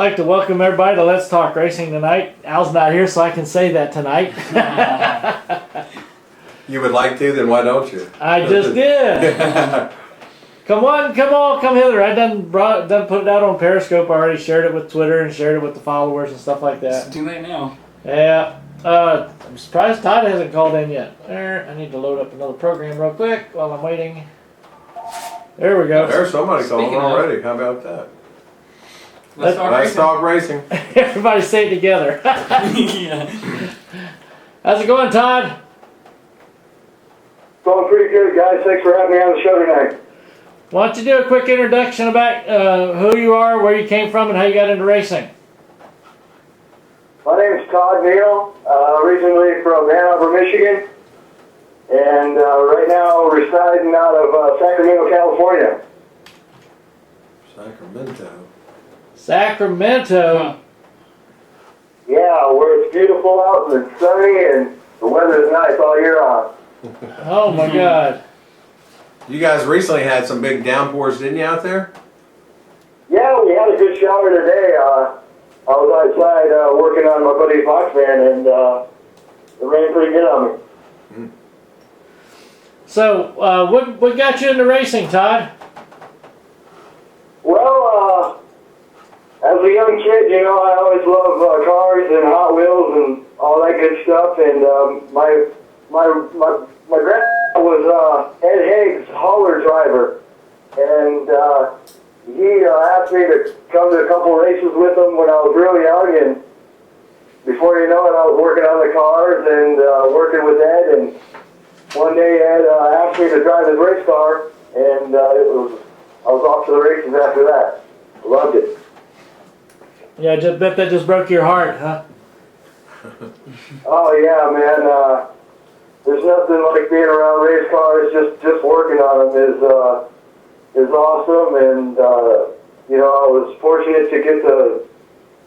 like to welcome everybody to Let's Talk Racing tonight. Al's not here, so I can say that tonight. You would like to? Then why don't you? I just did. Come on, come hither. I done put it out on Periscope. I already shared it with Twitter and shared it with the followers and stuff like that. It's too late now. Yeah. I'm surprised Todd hasn't called in yet. There, I need to load up another program real quick while I'm waiting. There we go. There's somebody calling Speaking of- already. How about that? Let's talk Let's racing. talk racing. Everybody say it together. Yeah. How's it going, Todd? Going pretty good, guys. Thanks for having me on the show tonight. Why don't you do a quick introduction about who you are, where you came from, and how you got into racing? My name is Todd Neal, originally from Ann Arbor, Michigan, and right now residing out of Sacramento, California. Sacramento. Huh. Yeah, where it's beautiful out and sunny, and the weather is nice all year round. Oh my God. You guys recently had some big downpours, didn't you, out there? Yeah, we had a good shower today. I was outside working on my buddy's box van, and it rained pretty good on me. So, what got you into racing, Todd? Well, as a young kid, you know, I always loved cars and Hot Wheels and all that good stuff. And my grandpa was Ed Haig's hauler driver, and he asked me to come to a couple races with him when I was real young. And before you know it, I was working on the cars and working with Ed. And one day, Ed asked me to drive his race car, and I was off to the races after that. Loved it. Yeah, I just bet that just broke your heart, huh? Oh yeah, man. There's nothing like being around race cars. Just working on them is awesome. And you know, I was fortunate to get the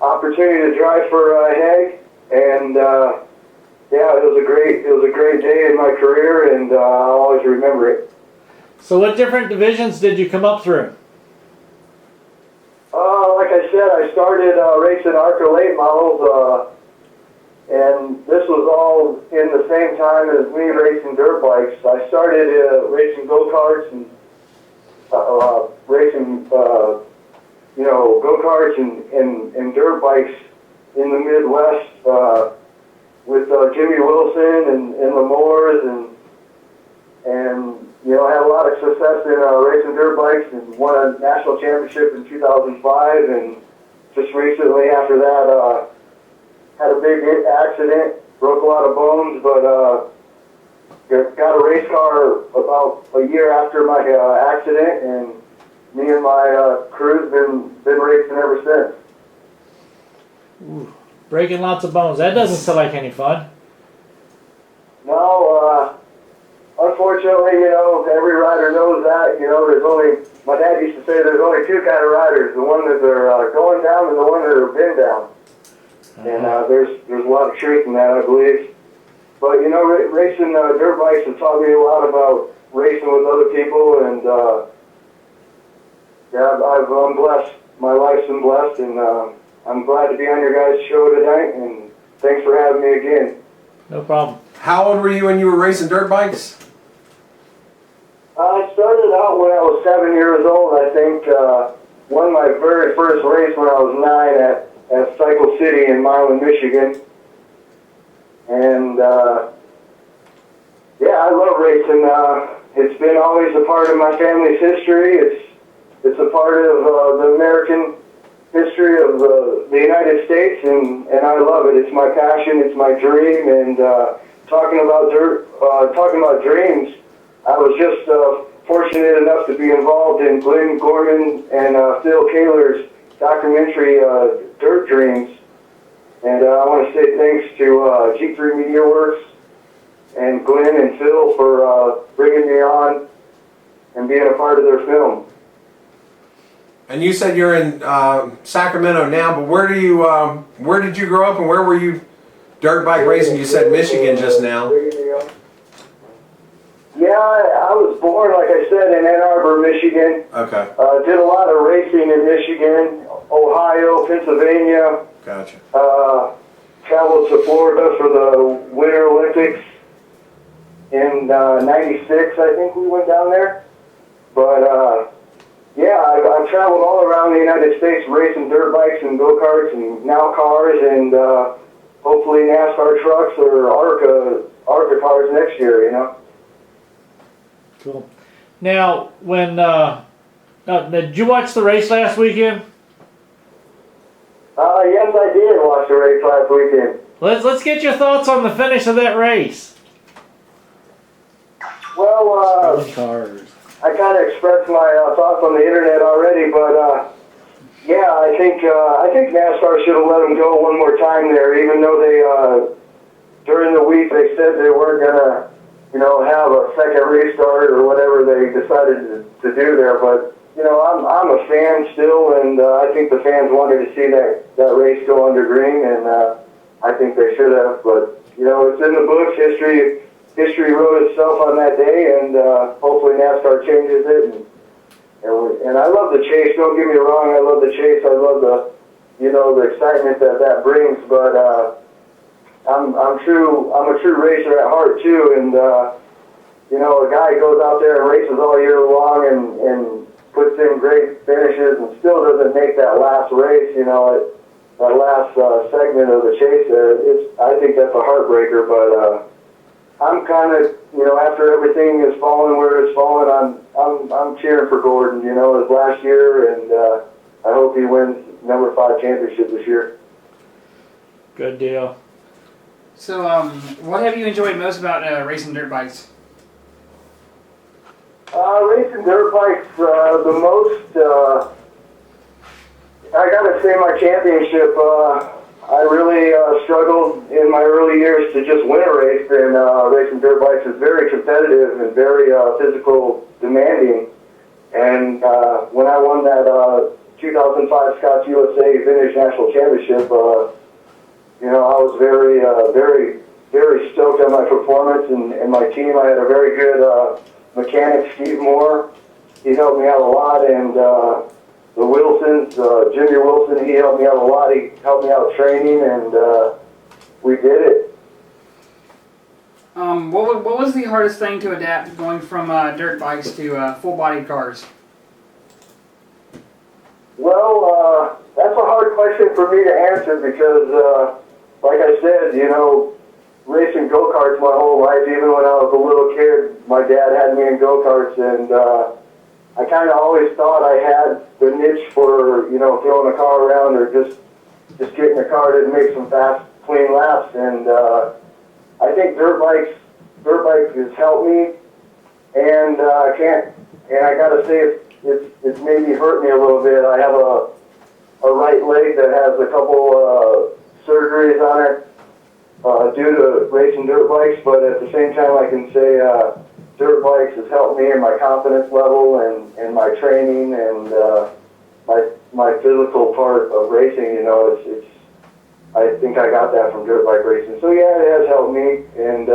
opportunity to drive for Haig, and yeah, it was a great day in my career, and I'll always remember it. So, what different divisions did you come up through? Like I said, I started racing ARCA late models, and this was all in the same time as me racing dirt bikes. I started racing go-karts and racing, you know, go-karts and dirt bikes in the Midwest with Jimmy Wilson and the Moores, and you know, I had a lot of success in racing dirt bikes and won a national championship in 2005. And just recently after that, had a big accident, broke a lot of bones, but got a race car about a year after my accident, and me and my crew's been racing ever since. Ooh, breaking lots of bones. That doesn't sound like any fun. No, unfortunately, you know, every rider knows that. You know, my dad used to say there's only two kind of riders, the one that are going down and the one that have been down. And there's a lot of truth in that, I believe. But, you know, racing dirt bikes has taught me a lot about racing with other people, and yeah, I'm blessed. My life's been blessed, and I'm glad to be on your guys' show tonight, and thanks for having me again. No problem. How old were you when you were racing dirt bikes? I started out when I was 7 years old. I think won my very first race when I was 9 at Cycle City in Milan, Michigan. And yeah, I love racing. It's been always a part of my family's history. It's a part of the American history of the United States, and I love it. It's my passion. It's my dream. And talking about dreams, I was just fortunate enough to be involved in Glenn Gorman and Phil Kaler's documentary, Dirt Dreams. And I want to say thanks to G3 Media Works and Glenn and Phil for bringing me on and being a part of their film. And you said you're in Sacramento now, but where did you grow up, and where were you dirt bike racing? You said Michigan just now. Yeah, I was born, like I said, in Ann Arbor, Michigan. Okay. Did a lot of racing in Michigan Ohio, Pennsylvania. Gotcha. Traveled to Florida for the Winter Olympics in '96. I think we went down there. But yeah, I've traveled all around the United States racing dirt bikes and go-karts and now cars and hopefully NASCAR trucks or ARCA cars next year, you know. Cool. Now, when did you watch the race last weekend? Yes, I did watch the race last weekend. Let's get your thoughts on the finish of that race. Well, Cars. I kind of expressed my thoughts on the internet already, but yeah, I think NASCAR should have let them go one more time there, even though they during the week they said they weren't gonna, you know, have a second restart or whatever they decided to do there. But you know, I'm a fan still, and I think the fans wanted to see that race go under green, and I think they should have. But you know, it's in the books. History wrote itself on that day, and hopefully NASCAR changes it. And I love the chase. Don't get me wrong. I love the chase. I love the excitement that brings. But I'm a true racer at heart too. And you know, a guy goes out there and races all year long and puts in great finishes and still doesn't make that last race. You know, that last segment of the chase there. I think that's a heartbreaker. But I'm kind of, you know, after everything is falling where it's fallen, I'm cheering for Gordon, you know, his last year, and I hope he wins number 5 championship this year. Good deal. So, what have you enjoyed most about racing dirt bikes? Racing dirt bikes, the most, I gotta say my championship, I really struggled in my early years to just win a race, and racing dirt bikes is very competitive and very physical demanding. And when I won that 2005 Scotts USA Vintage National Championship, you know, I was very stoked on my performance and my team. I had a very good mechanic, Steve Moore. He helped me out a lot, and the Wilsons, Jimmy Wilson, he helped me out a lot. He helped me out training, and we did it. What was the hardest thing to adapt going from dirt bikes to full-bodied cars? Well, that's a hard question for me to answer because, like I said, you know, racing go-karts my whole life, even when I was a little kid, my dad had me in go-karts, and I kind of always thought I had the niche for, you know, throwing a car around or just getting a car to make some fast, clean laps. And I think dirt bikes has helped me, and I gotta say it's made me hurt me a little bit. I have a right leg that has a couple surgeries on it due to racing dirt bikes, but at the same time I can say dirt bikes has helped me in my confidence level and my training and my physical part of racing. You know, it's I think I got that from dirt bike racing. So yeah, it has helped me, and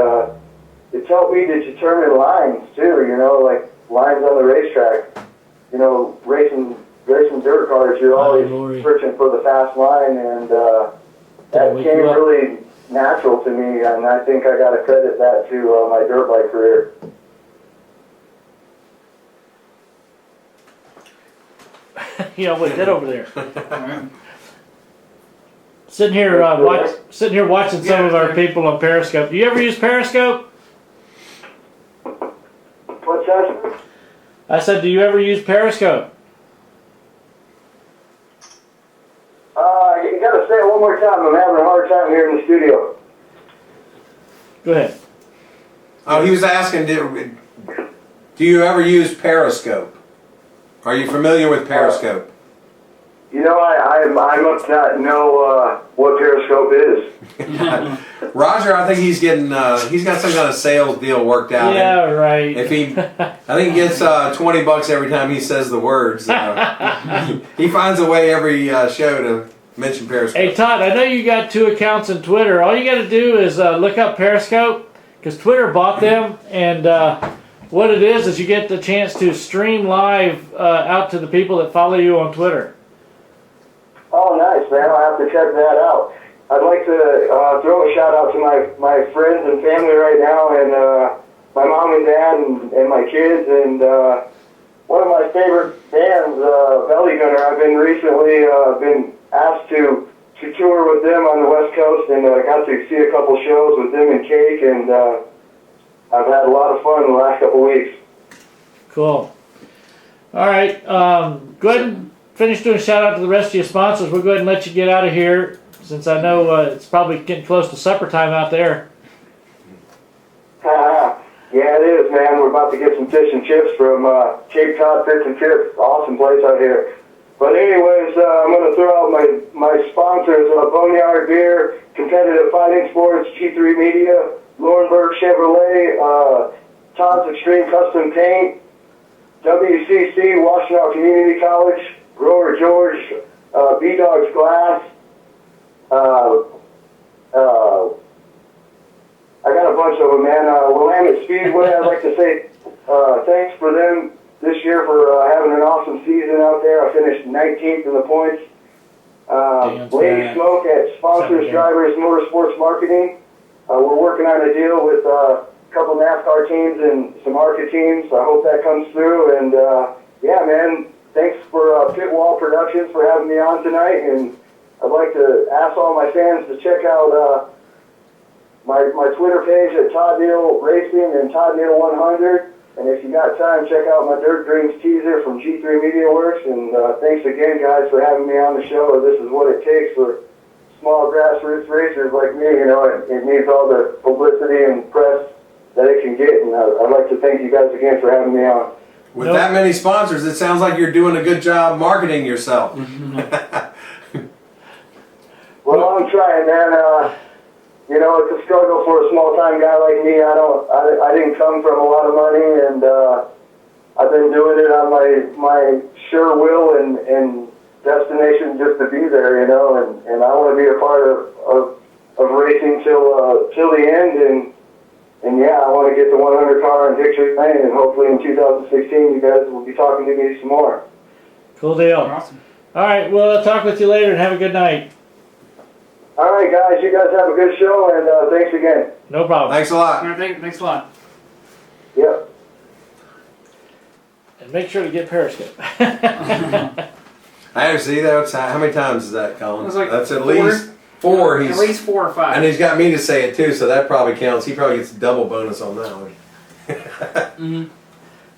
it's helped me to determine lines too. You know, like lines on the racetrack. You know, racing dirt cars, you're always searching for the fast line, and that came really natural to me, and I think I got to credit that to my dirt bike career. You know what did over there? Sitting here, watching some of our people on Periscope. Do you ever use Periscope? What's that? I said, do you ever use Periscope? You got to say it one more time. I'm having a hard time here in the studio. Go ahead. Oh, he was asking, do you ever use Periscope? Are you familiar with Periscope? You know, I must not know what Periscope is. Roger, I think he's getting he's got some kind of sales deal worked out. Yeah, right. If I think he gets $20 every time he says the words. He finds a way every show to mention Periscope. Hey Todd, I know you got 2 accounts on Twitter. All you got to do is look up Periscope, because Twitter bought them, and what it is you get the chance to stream live out to the people that follow you on Twitter. Oh, nice, man. I'll have to check that out. I'd like to throw a shout out to my friends and family right now, and my mom and dad and my kids, and one of my favorite bands, Belly Gunner. I've been recently been asked to tour with them on the West Coast, and I got to see a couple shows with them and Cake, and I've had a lot of fun in the last couple weeks. Cool. All right. Go ahead and finish doing a shout out to the rest of your sponsors. We'll go ahead and let you get out of here, since I know it's probably getting close to supper time out there. Yeah, it is, man. We're about to get some fish and chips from Cape Cod Fish and Chips. Awesome place out here. But anyways, I'm going to throw out my sponsors, Boneyard Beer, Competitive Fighting Sports, G3 Media, Laurenburg Chevrolet, Todd's Extreme Custom Paint, WCC, Washtenaw Community College, Grower George, B-Dog's Glass, I got a bunch of them, man. Willamette Speedway, I'd like to say thanks for them this year for having an awesome season out there. I finished 19th in the points. Lady Smoke at Sponsors Drivers Motorsports Marketing. We're working on a deal with a couple NASCAR teams and some ARCA teams. I hope that comes through. And yeah, man, thanks for Pit Wall Productions for having me on tonight. And I'd like to ask all my fans to check out my Twitter page at Todd Neal Racing and Todd Neal 100. And if you got time, check out my Dirt Dreams teaser from G3 Media Works. And thanks again, guys, for having me on the show. This is what it takes for small grassroots racers like me. You know, it needs all the publicity and press that it can get. And I'd like to thank you guys again for having me on. With that many sponsors, it sounds like you're doing a good job marketing yourself. Well, I'm trying, man. You know, it's a struggle for a small-time guy like me. I didn't come from a lot of money, and I've been doing it on my sure will and destination just to be there, you know. And I want to be a part of racing till the end. And yeah, I want to get the 100 car in Victory Lane, and hopefully in 2016 you guys will be talking to me some more. Cool deal. Awesome. All right, well, I'll talk with you later, and have a good night. All right, guys, you guys have a good show, and thanks again. No problem. Thanks a lot. All right, thanks a lot. Yep. And make sure to get Periscope. I see that. How many times is that, Colin? It was like That's at four. least 4. At least 4 or 5. And he's got me to say it too, so that probably counts. He probably gets a double bonus on that one. Mm-hmm. I'm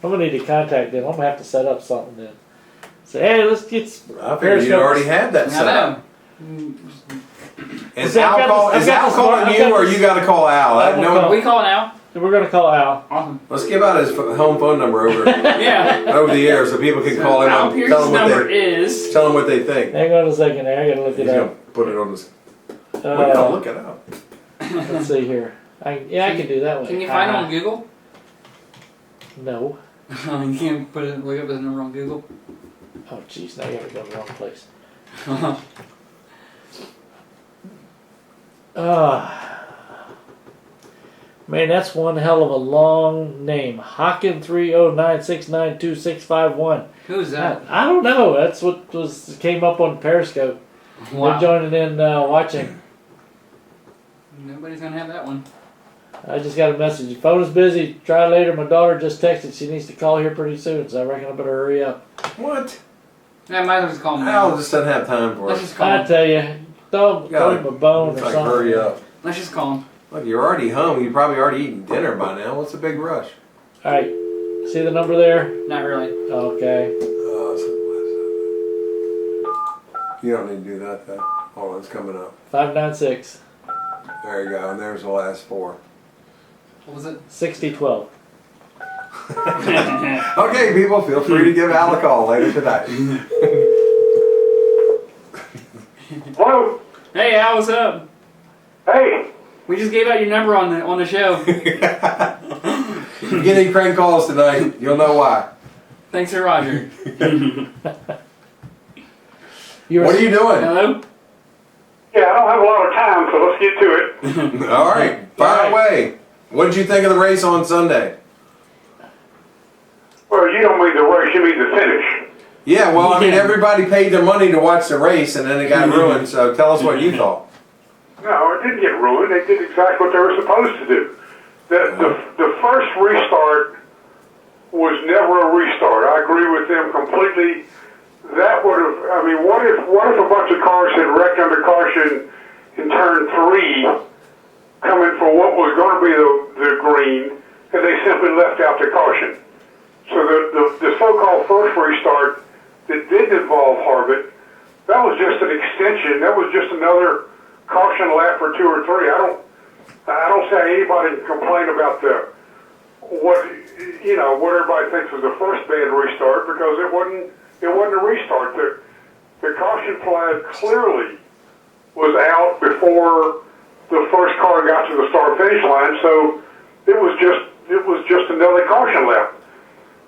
going to need to contact them. I'm going to have to set up something then. Say, hey, let's get I figured you already had that set up. Is Al calling you, or you got to call Al? We call now. We're going to call Al. Awesome. Let's give out his home phone number over Yeah. over the air so people can call him Al and Pearce's number is. tell them what they think. Hang on a second there. I got to look He's it gonna up. put it on his. Look it up. Let's see here. I can do that one. Can you find it on Google? No. You can't look up his number on Google. Oh, jeez. Now you got to go to the wrong place. Man, that's one hell of a long name. Hawken 309692651. Who's that? I don't know. That's what came up on Periscope. Wow. They're joining in watching. Nobody's gonna have that one. I just got a message. Your phone is busy. Try later. My daughter just texted. She needs to call here pretty soon, so I reckon I better hurry up. What? Yeah, might as well just call him. Al just doesn't have time for Let's it. just call I him. tell you, throw him a bone or It's like, something. hurry up. Let's just call him. Look, you're already home. You're probably already eating dinner by now. What's the big rush? All right. See the number there? Not really. Okay. You don't need to do that, though. Hold on, it's coming up. 596 There you go, and there's the last 4. What was it? 6012. Okay, people, feel free to give Al a call later tonight. Hello. Hey, Al, what's up? Hey. We just gave out your number on the show. If you get any prank calls tonight, you'll know why. Thanks to Roger. What are you doing? Hello? Yeah, I don't have a lot of time, so let's get to it. All right, fire away. What did you think of the race on Sunday? Well, you don't mean the race, you mean the finish. Yeah, well, I mean, everybody paid their money to watch the race, and then it got ruined. So tell us what you thought. No, it didn't get ruined. They did exactly what they were supposed to do. The first restart was never a restart. I agree with them completely. That would have, I mean, what if a bunch of cars had wrecked under caution in turn 3, coming for what was going to be the green, and they simply left out the caution? So the so-called first restart that did involve Harvick, that was just an extension. That was just another caution lap for 2 or 3. I don't say anybody can complain about what everybody thinks was the first bad restart, because it wasn't a restart. The caution flag clearly was out before the first car got to the start finish line, so it was just another caution lap.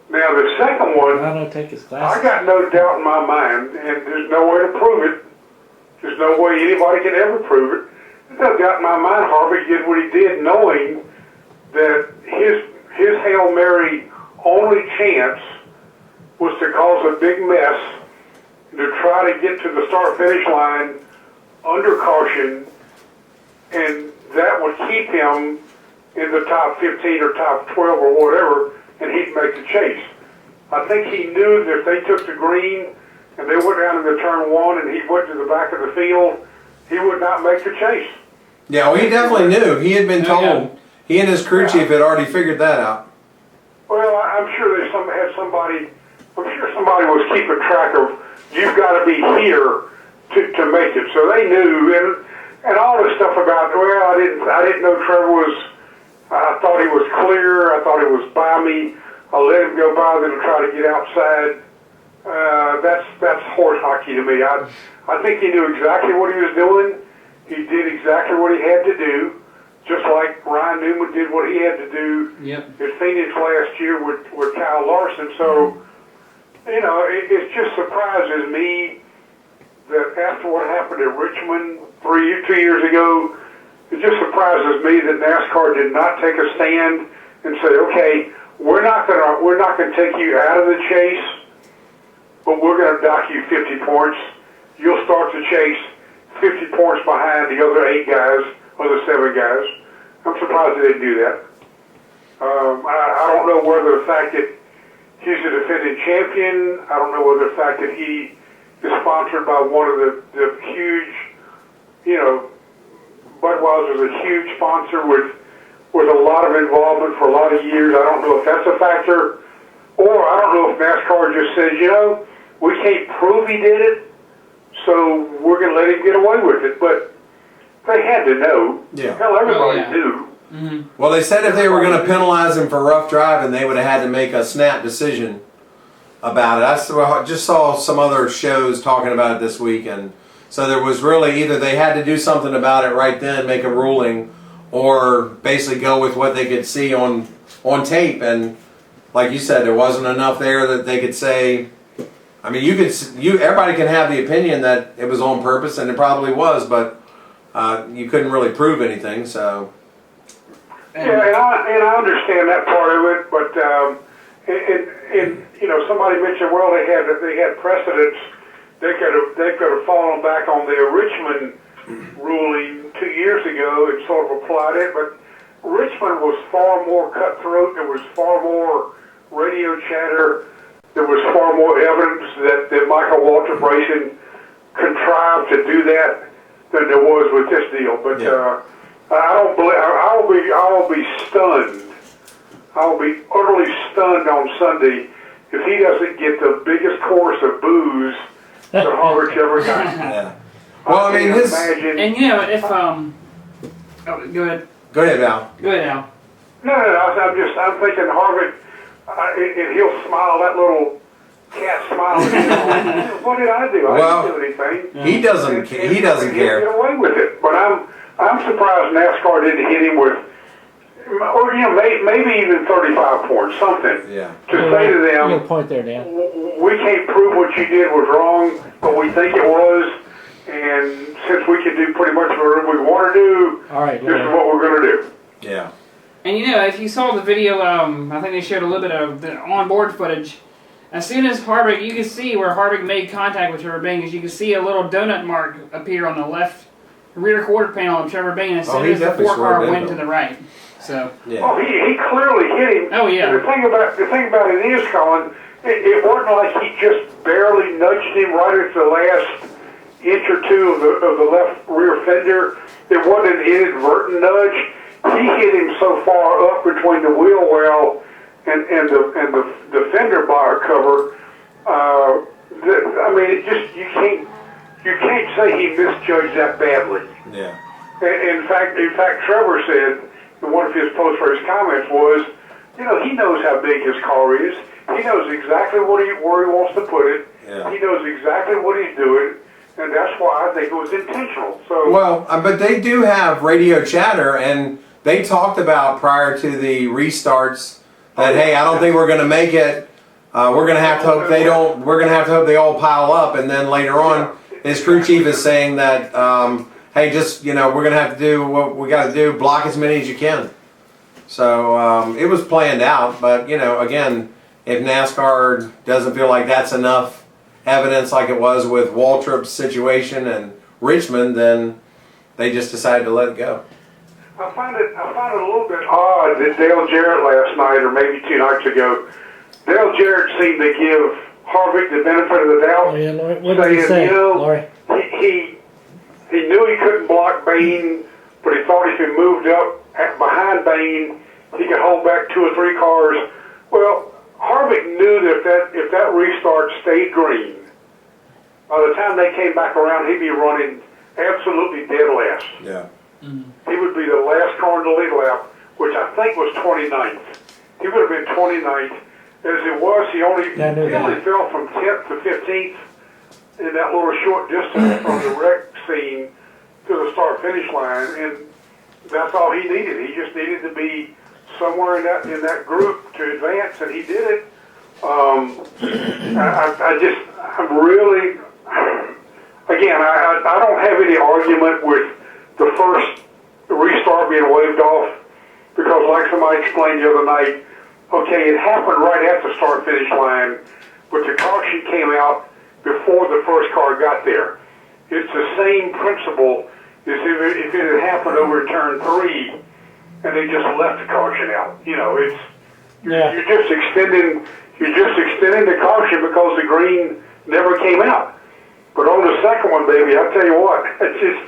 Now the second one, I got no doubt in my mind, and there's no way to prove it. There's no way anybody can ever prove it. There's no doubt in my mind Harvick did what he did, knowing that his Hail Mary only chance was to cause a big mess, to try to get to the start finish line under caution, and that would keep him in the top 15 or top 12 or whatever, and he'd make the chase. I think he knew that if they took the green and they went down into turn 1 and he went to the back of the field, he would not make the chase. Yeah, well, he definitely knew. He had been told. He and his crew chief had already figured that out. Well, I'm sure somebody was keeping track of, you've got to be here to make it. So they knew, and all this stuff about, well, I didn't know Trevor was, I thought he was clear, I thought he was by me, I let him go by, then try to get outside. That's horse hockey to me. I think he knew exactly what he was doing. He did exactly what he had to do, just like Ryan Newman did what he had to do at Phoenix last year with Kyle Larson. So, it just surprises me that after what happened at Richmond 2 years ago, it just surprises me that NASCAR did not take a stand and say, okay, we're not gonna take you out of the chase, but we're gonna dock you 50 points. You'll start the chase 50 points behind the other 8 guys or the 7 guys. I'm surprised they didn't do that. I don't know whether the fact that he's a defending champion, I don't know whether the fact that he is sponsored by one of the huge, Budweiser's a huge sponsor with a lot of involvement for a lot of years. I don't know if that's a factor, or I don't know if NASCAR just says, we can't prove he did it, so we're going to let him get away with it. But they had to know. Yeah. Hell, everybody knew. Mm-hmm. Well, they said if they were going to penalize him for rough driving, they would have had to make a snap decision about it. I just saw some other shows talking about it this week, and so there was really either they had to do something about it right then, make a ruling, or basically go with what they could see on tape. And like you said, there wasn't enough there that they could say. I mean, everybody can have the opinion that it was on purpose, and it probably was, but you couldn't really prove anything. So. Yeah, and I understand that part of it, but somebody mentioned, well, they had precedents. They could have fallen back on their Richmond ruling 2 years ago and sort of applied it, but Richmond was far more cutthroat. There was far more radio chatter. There was far more evidence that Michael Waltrip Racing contrived to do that than there was with this deal. But I will be stunned. I will be utterly stunned on Sunday if he doesn't get the biggest course of booze that Harvick's ever got. Yeah. Well, I mean, imagine. And if go ahead. Go ahead, Al. Go ahead, Al. No. I'm thinking Harvick, and he'll smile that little cat smile. What did I do? I didn't do anything. He doesn't. He doesn't care. He'll get away with it. But I'm surprised NASCAR didn't hit him with, or maybe even 35 points, something. Yeah. To say to them, you got a point there, Dan. We can't prove what you did was wrong, but we think it was. And since we can do pretty much whatever we want to do, all right, this is what we're going to do. Yeah. And if you saw the video, I think they showed a little bit of the onboard footage. as soon as Harvick, you can see where Harvick made contact with Trevor Bayne, because you can see a little donut mark appear on the left rear quarter panel of Trevor Bayne as soon as the 4-car went to the right. So. Yeah. Oh, he clearly hit him. Oh yeah. And the thing about it is, Colin, it wasn't like he just barely nudged him right at the last inch or two of the left rear fender. It wasn't an inadvertent nudge. He hit him so far up between the wheel well and the fender bar cover. I mean, it just you can't say he misjudged that badly. Yeah. In fact, Trevor said in one of his post-race comments was, you know, he knows how big his car is. He knows exactly where he wants to put it. Yeah. He knows exactly what he's doing, and that's why I think it was intentional. So well, but they do have radio chatter, and they talked about prior to the restarts that hey, I don't think we're going to make it. We're going to have to hope they don't. We're going to have to hope they all pile up, and then later on, his crew chief is saying that hey, just we're going to have to do what we got to do. Block as many as you can. So it was planned out, but again, if NASCAR doesn't feel like that's enough evidence, like it was with Waltrip's situation and Richmond, then they just decided to let it go. I find it a little bit odd that Dale Jarrett last night, or maybe 2 nights ago, Dale Jarrett seemed to give Harvick the benefit of the doubt. Oh, yeah, Laurie. What did he say, Laurie? He knew he couldn't block Bayne, but he thought if he moved up behind Bayne, he could hold back 2 or 3 cars. Well, Harvick knew that if that restart stayed green, by the time they came back around, he'd be running absolutely dead last. Yeah. He would be the last car in the lead lap, which I think was 29th. He would have been 29th. As it was, he only fell from 10th to 15th in that little short distance from the wreck scene to the start-finish line, and that's all he needed. He just needed to be somewhere in that group to advance, and he did it. I don't have any argument with the first restart being waved off, because like somebody explained the other night, okay, it happened right at the start-finish line, but the caution came out before the first car got there. It's the same principle as if it had happened over turn 3 and they just left the caution out. You're just extending the caution because the green never came out. But on the second one, baby, I tell you what, it's just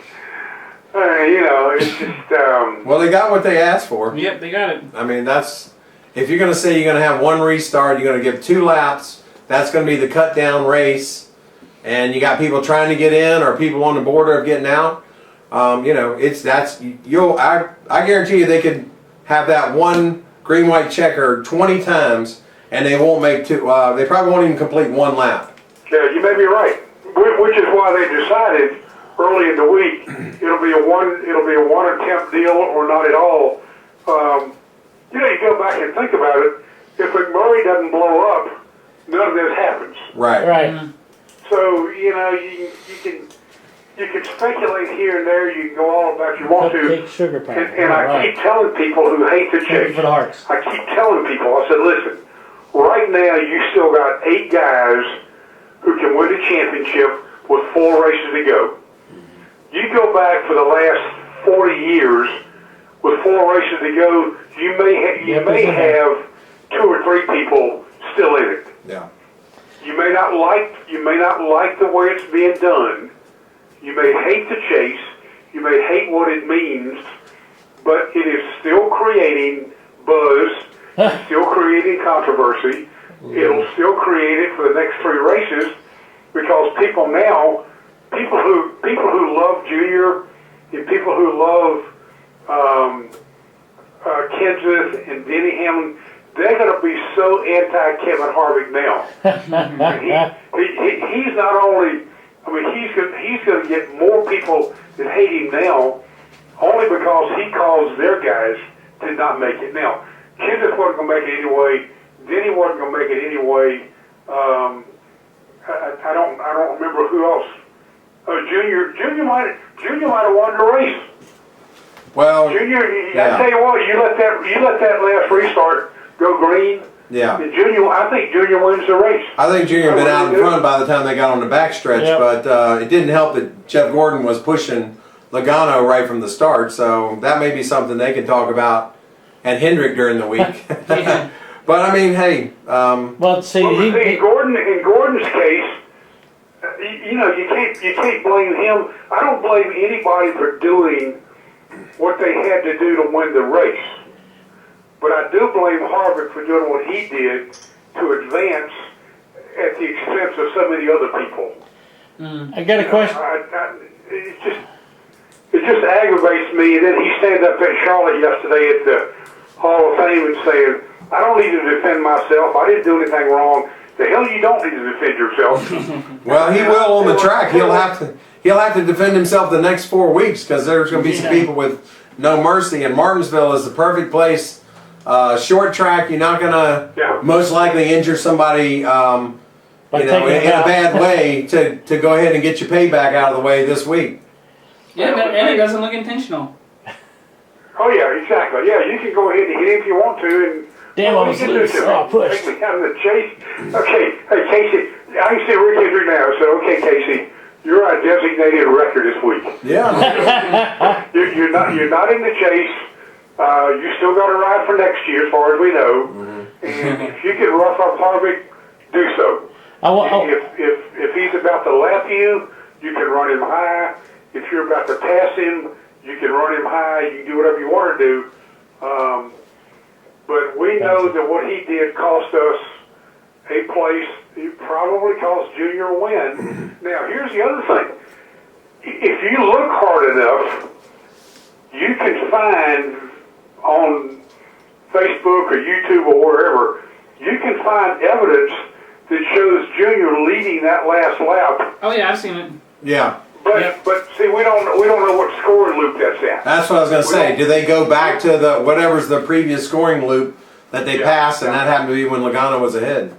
well, they got what they asked for. Yep, they got it. I mean, if you're going to say you're going to have 1 restart, you're going to give 2 laps. That's going to be the cut down race, and you got people trying to get in or people on the border of getting out. I guarantee you they could have that 1 green white checker 20 times, and they won't make 2. They probably won't even complete 1 lap. Yeah, you may be right. Which is why they decided early in the week it'll be a one attempt deal or not at all. You go back and think about it. If McMurray doesn't blow up, none of this happens. Right. Right. So you can speculate here and there. You can go all about you want to. Sugar powder. And I keep telling people who hate the chase. For the hearts. I keep telling people. I said, listen. Right now, you still got 8 guys who can win the championship with 4 races to go. You go back for the last 40 years with 4 races to go. You may have 2 or 3 people still in it. Yeah. You may not like the way it's being done. You may hate the chase. You may hate what it means, but it is still creating buzz. It's still creating controversy. It'll still create it for the next 3 races, because people who love Junior and people who love Kenseth and Denny Hamlin, they're going to be so anti-Kevin Harvick now. He's not only, he's going to get more people that hate him now, only because he caused their guys to not make it. Now, Kenseth wasn't going to make it anyway. Denny wasn't going to make it anyway. I don't remember who else. Junior might have won the race. Well, Junior, I tell you what, you let that last restart go green. Yeah. And I think Junior wins the race. I think Junior had been out in front by the time they got on the backstretch, Yep. but it didn't help that Jeff Gordon was pushing Logano right from the start, so that may be something they can talk about at Hendrick during the week. Yeah. But I mean, hey, Well, see, In Gordon's case, you can't blame him. I don't blame anybody for doing what they had to do to win the race. But I do blame Harvick for doing what he did to advance at the expense of so many other people. I got a question. It just aggravates me. And then he stands up at Charlotte yesterday at the Hall of Fame and saying, I don't need to defend myself. I didn't do anything wrong. The hell you don't need to defend yourself. well, he will on the track. He'll have to defend himself the next 4 weeks because there's going to be some people with no mercy. And Martinsville is the perfect place. Short track, you're not going to most likely injure somebody in a bad way to go ahead and get your payback out of the way this week. Yeah, and it doesn't look intentional. Oh yeah, exactly. Yeah, you can go ahead and hit him if you want to. And damn, I was loose. Oh, push. Take me out of the chase. Okay, hey Casey, I can see Rick Hendrick now. So okay, Casey, you're our designated wrecker this week. Yeah. you're not in the chase. You still got to ride for next year, as far as we know. Mm-hmm. And if you can rough up Harvick, do so. If he's about to lap you, you can run him high. If you're about to pass him, you can run him high. You can do whatever you want to do. But we know that what he did cost us a place. He probably cost Junior a win. Now, here's the other thing. If you look hard enough, you can find on Facebook or YouTube or wherever, you can find evidence that shows Junior leading that last lap. Oh yeah, I've seen it. Yeah. But see, we don't know what scoring loop that's at. That's what I was going to say. Do they go back to the whatever's the previous scoring loop that they passed, and that happened to be when Logano was ahead?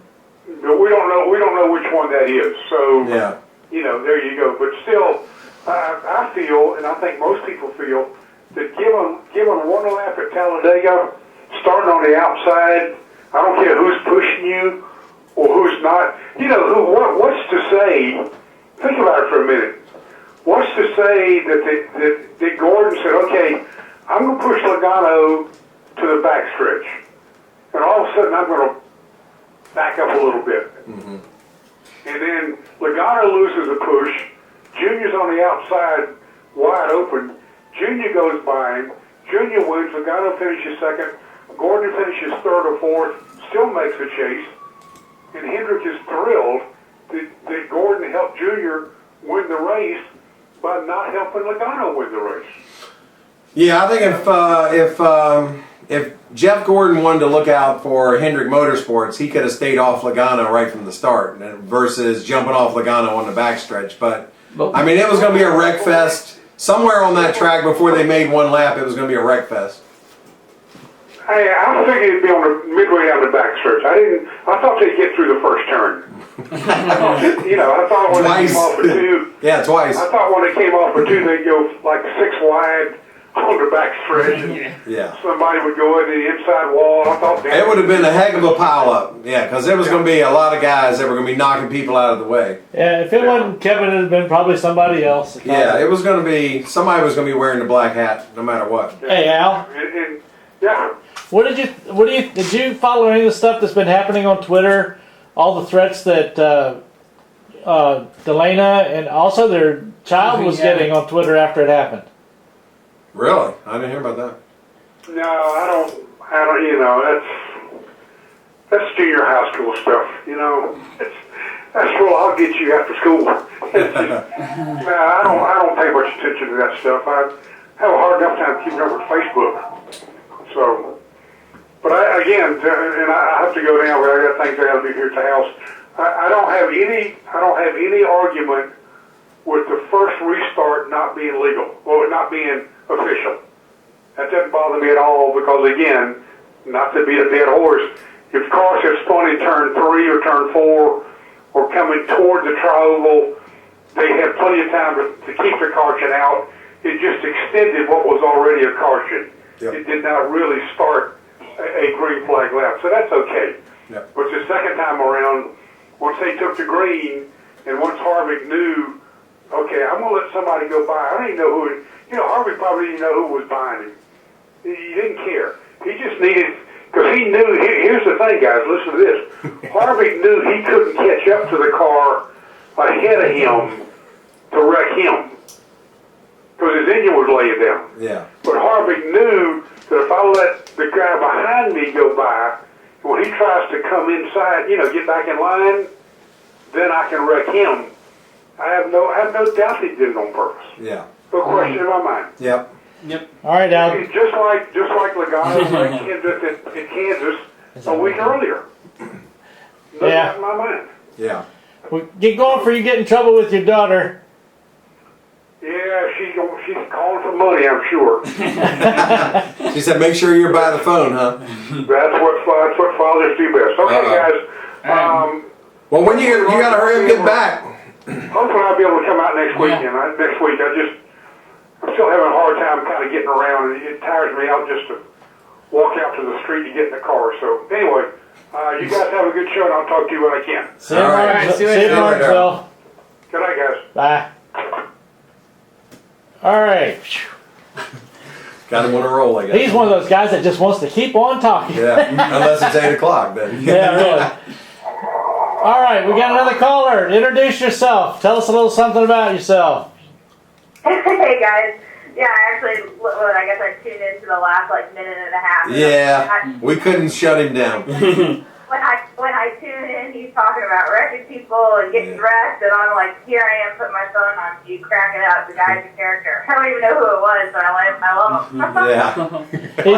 But we don't know which one that is. So yeah, there you go. But still, I feel, and I think most people feel, that given one lap at Talladega, starting on the outside, I don't care who's pushing you or who's not. What's to say? Think about it for a minute. What's to say that Gordon said, okay, I'm going to push Logano to the backstretch, and all of a sudden I'm going to back up a little bit. Mm-hmm. And then Logano loses a push. Junior's on the outside, wide open. Junior goes by him. Junior wins. Logano finishes second. Gordon finishes third or fourth, still makes the chase. And Hendrick is thrilled that Gordon helped Junior win the race by not helping Logano win the race. Yeah, I think if Jeff Gordon wanted to look out for Hendrick Motorsports, he could have stayed off Logano right from the start versus jumping off Logano on the backstretch. But I mean, it was going to be a wreck fest somewhere on that track before they made one lap. It was going to be a wreck fest. Hey, I figured it'd be on the midway down the backstretch. I thought they'd get through the first turn. I thought when they came off of two. Yeah, twice. I thought when they came off of two, they'd go like 6 wide on the backstretch. Yeah. Somebody would go into the inside wall. I thought it would have been a heck of a pileup. Yeah, because there was going to be a lot of guys that were going to be knocking people out of the way. Yeah, if it wasn't Kevin, it would have been probably somebody else. Yeah, it was going to be somebody was going to be wearing the black hat no matter what. Hey, Al. Yeah. Did you follow any of the stuff that's been happening on Twitter? All the threats that Delana and also their child was getting on Twitter after it happened. Really? I didn't hear about that. No, I don't. That's junior high school stuff. That's I'll get you after school. I don't pay much attention to that stuff. I have a hard enough time keeping up with Facebook. So, but I have to go now. But I got things I got to do here at the house. I don't have any argument with the first restart not being legal or not being official. That doesn't bother me at all because, again, not to beat a dead horse, if cars have spun in turn 3 or turn 4 or coming toward the tri-oval, they have plenty of time to keep the caution out. It just extended what was already a caution. Yep. It did not really start a green flag lap, so that's okay. Yep. But the second time around, once they took the green, and once Harvick knew, okay, I'm going to let somebody go by. I don't even know who it, Harvick probably didn't know who was behind him. He didn't care. He just needed, because he knew, here's the thing, guys, listen to this. Harvick knew he couldn't catch up to the car ahead of him to wreck him, because his engine was laying down. Yeah. But Harvick knew that if I let the guy behind me go by, when he tries to come inside, get back in line, then I can wreck him. I have no doubt he did it on purpose. Yeah. No question in my mind. Yep. All right, Al. It's just like Logano in Kansas a week earlier. No doubt in my mind. Yeah. Well, get going for you get in trouble with your daughter. Yeah, she's calling for money, I'm sure. She said, make sure you're by the phone, huh? That's what fathers do best. Okay, guys. Well, when you got to hurry up and get back. Hopefully I'll be able to come out next weekend. Next week, I'm still having a hard time kind of getting around, and it tires me out just to walk out to the street to get in the car. So anyway, you guys have a good show, and I'll talk to you when I can. See you, see you See you, later. Martinsville. Good night, guys. Bye. All right. Got him on a roll, I guess. He's one of those guys that just wants to keep on talking. Yeah, unless it's 8 o'clock then. Yeah, really. All right, we got another caller. Introduce yourself. Tell us a little something about yourself. Hey guys, yeah, I guess I tuned into the last minute and a half. Yeah, we couldn't shut him down. When I tune in, he's talking about wrecking people and getting dressed, and I'm like, here I am putting my phone on you, cracking up. The guy's a character. I don't even know who it was, but I love him.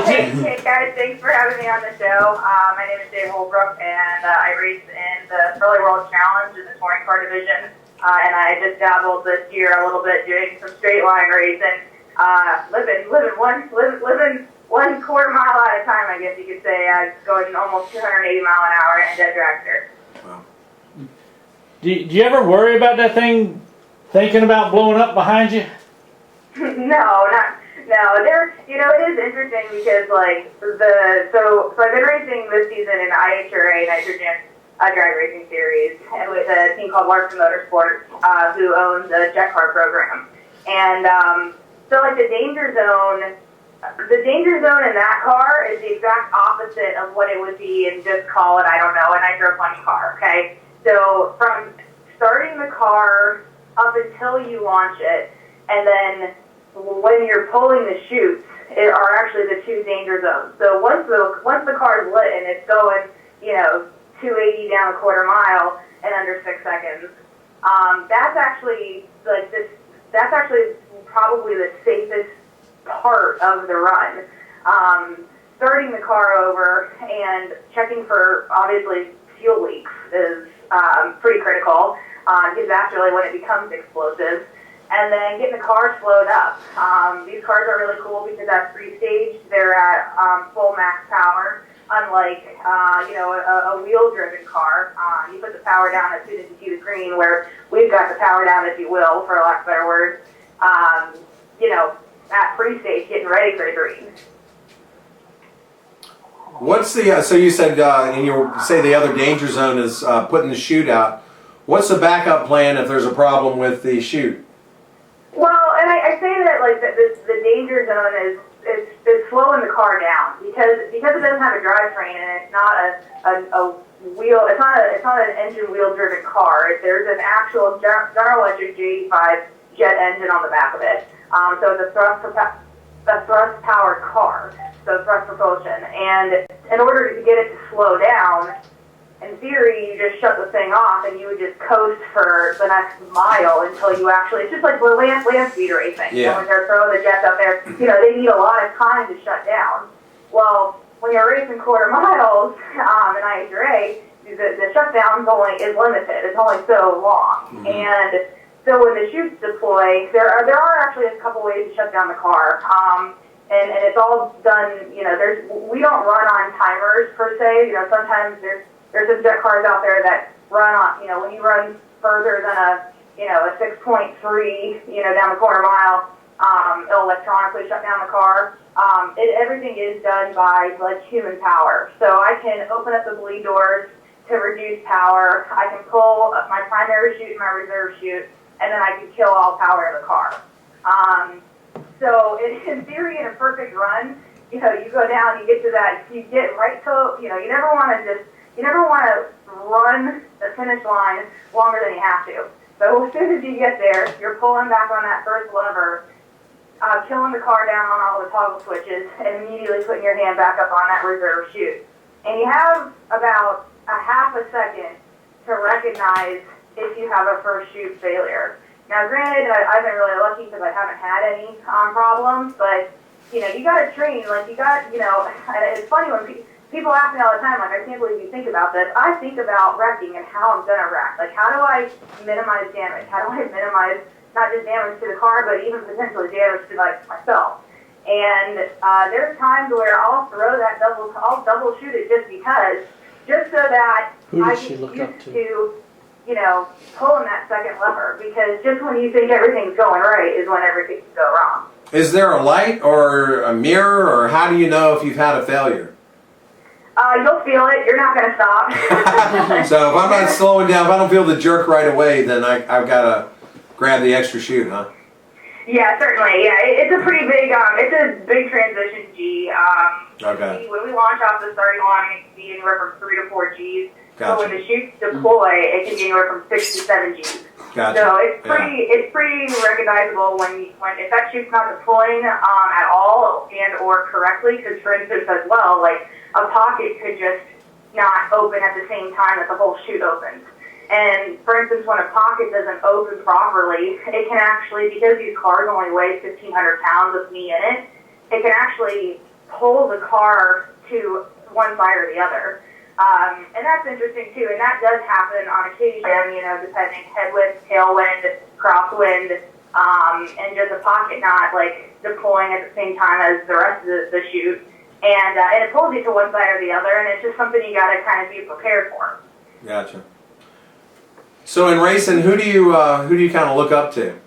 Hey guys, thanks for having me on the show. My name is Shea Holbrook, and I race in the Early World Challenge in the touring car division. And I just dabbled this year a little bit doing some straight line racing, living 1/4 mile at a time, I guess you could say, going almost 280 mile an hour in a dead dragster. Wow. Do you ever worry about that thing thinking about blowing up behind you? No. There, it is interesting because so I've been racing this season in IHRA Nitrogen drag racing series and with a team called Larson Motorsports, who owns a jet car program, and so the danger zone. The danger zone in that car is the exact opposite of what it would be in just call it, I don't know, a Nitro Funny car, okay? So from starting the car up until you launch it, and then when you're pulling the chutes, are actually the two danger zones. So once the car is lit and it's going, 280 down a 1/4 mile in under 6 seconds, that's actually that's actually probably the safest part of the run. Starting the car over and checking for obviously fuel leaks is pretty critical because that's really when it becomes explosive. And then getting the car slowed up. These cars are really cool because at pre-stage they're at full max power, unlike a wheel-driven car. You put the power down as soon as you see the green, where we've got the power down, if you will, for lack of better words. At pre-stage, getting ready for the green. What's the, so you said, and you say the other danger zone is putting the chute out. What's the backup plan if there's a problem with the chute? Well, and I say that the danger zone is slowing the car down because it doesn't have a drivetrain and it's not a wheel. It's not an engine wheel driven car. There's an actual General Electric J85 jet engine on the back of it. So it's a thrust powered car, so thrust propulsion. And in order to get it to slow down, in theory, you just shut the thing off and you would just coast for the next mile until you actually, it's just like land speed racing. Yeah. When they're throwing the jets out there, they need a lot of time to shut down. Well, when you're racing 1/4 miles in IHRA, the shutdown is limited. It's only so long. Mm-hmm. And so when the chutes deploy, there are actually a couple ways to shut down the car. And it's all done, we don't run on timers per se. Sometimes there's some jet cars out there that run on, when you run further than a 6.3, down the 1/4 mile, It'll electronically shut down the car. Everything is done by like human power. So I can open up the bleed doors to reduce power. I can pull up my primary chute and my reserve chute, and then I can kill all power in the car. So in theory, in a perfect run, you go down, you get to that, you get right to, you never want to run the finish line longer than you have to. So as soon as you get there, you're pulling back on that first lever, killing the car down on all the toggle switches, and immediately putting your hand back up on that reserve chute. And you have about a half a second to recognize if you have a first chute failure. Now, granted, I've been really lucky because I haven't had any problems, but, you got to train, and it's funny when people ask me all the time, like, I can't believe you think about this. I think about wrecking and how I'm going to wreck. Like, how do I minimize damage? How do I minimize not just damage to the car, but even potentially damage to, like, myself? And there's times where I'll double shoot it just so that I get used to pulling that second lever, because just when you think everything's going right is when everything can go wrong. Is there a light or a mirror, or how do you know if you've had a failure? You'll feel it. You're not going to stop. So if I'm not slowing down, if I don't feel the jerk right away, then I've got to grab the extra chute, huh? Yeah, certainly. Yeah, it's a pretty big, it's a big transition G. Okay. When we launch off the starting line, it can be anywhere from 3 to 4 Gs. Gotcha. So when the chutes deploy, it can be anywhere from 6 to 7 Gs. Gotcha. So it's pretty recognizable when if that chute's not deploying at all and or correctly, because for instance as well, like a pocket could just not open at the same time that the whole chute opens. And for instance, when a pocket doesn't open properly, it can actually, because these cars only weigh 1,500 pounds with me in it, it can actually pull the car to one side or the other. And that's interesting too, and that does happen on occasion, depending headwind, tailwind, crosswind, and just a pocket not like deploying at the same time as the rest of the chute. And it pulls you to one side or the other, and it's just something you got to kind of be prepared for. Gotcha. So in racing, who do you kind of look up to?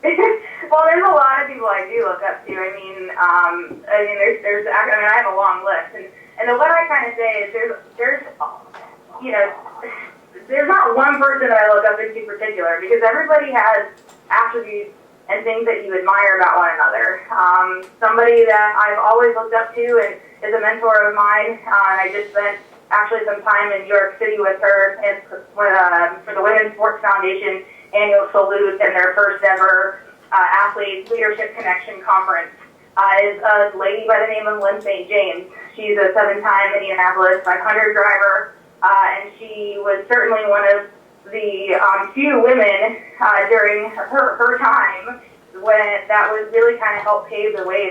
Well, there's a lot of people I do look up to. I mean, I have a long list, and what I kind of say is there's not one person that I look up to in particular, because everybody has attributes and things that you admire about one another. Somebody that I've always looked up to and is a mentor of mine, and I just spent actually some time in New York City with her for the Women's Sports Foundation annual salute and their first ever Athlete Leadership Connection Conference. Is a lady by the name of Lynn St. James. She's a 7-time Indianapolis 500 driver, and she was certainly one of the few women during her time when that was really kind of helped pave the way.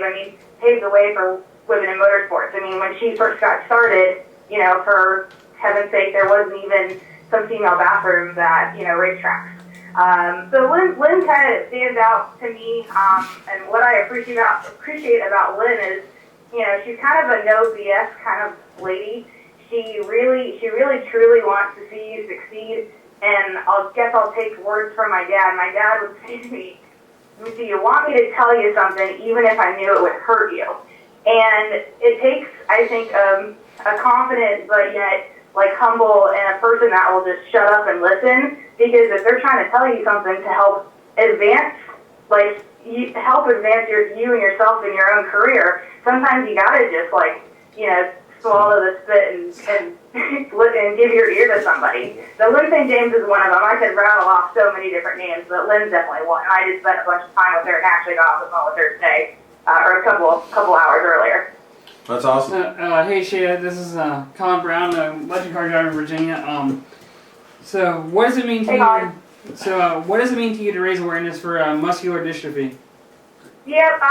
Pave the way for women in motorsports. I mean, when she first got started, for heaven's sake, there wasn't even some female bathrooms at, racetracks. So Lynn kind of stands out to me, and what I appreciate about Lynn is, she's kind of a no BS kind of lady. She really truly wants to see you succeed, and I'll take words from my dad. My dad would say to me, "Do you want me to tell you something, even if I knew it would hurt you?" And it takes, I think, a confident but yet humble and a person that will just shut up and listen, because if they're trying to tell you something to help advance, you and yourself in your own career, sometimes you gotta just swallow the spit and give your ear to somebody. So Lynn St. James is one of them. I could rattle off so many different names, but Lynn's definitely one. And I just spent a bunch of time with her and actually got off the phone with her today, or a couple hours earlier. That's awesome. Hey Shea, this is Colin Brown, a legend car driver in Virginia. So what does it mean to you? So what does it mean to you to raise awareness for muscular dystrophy? Yep.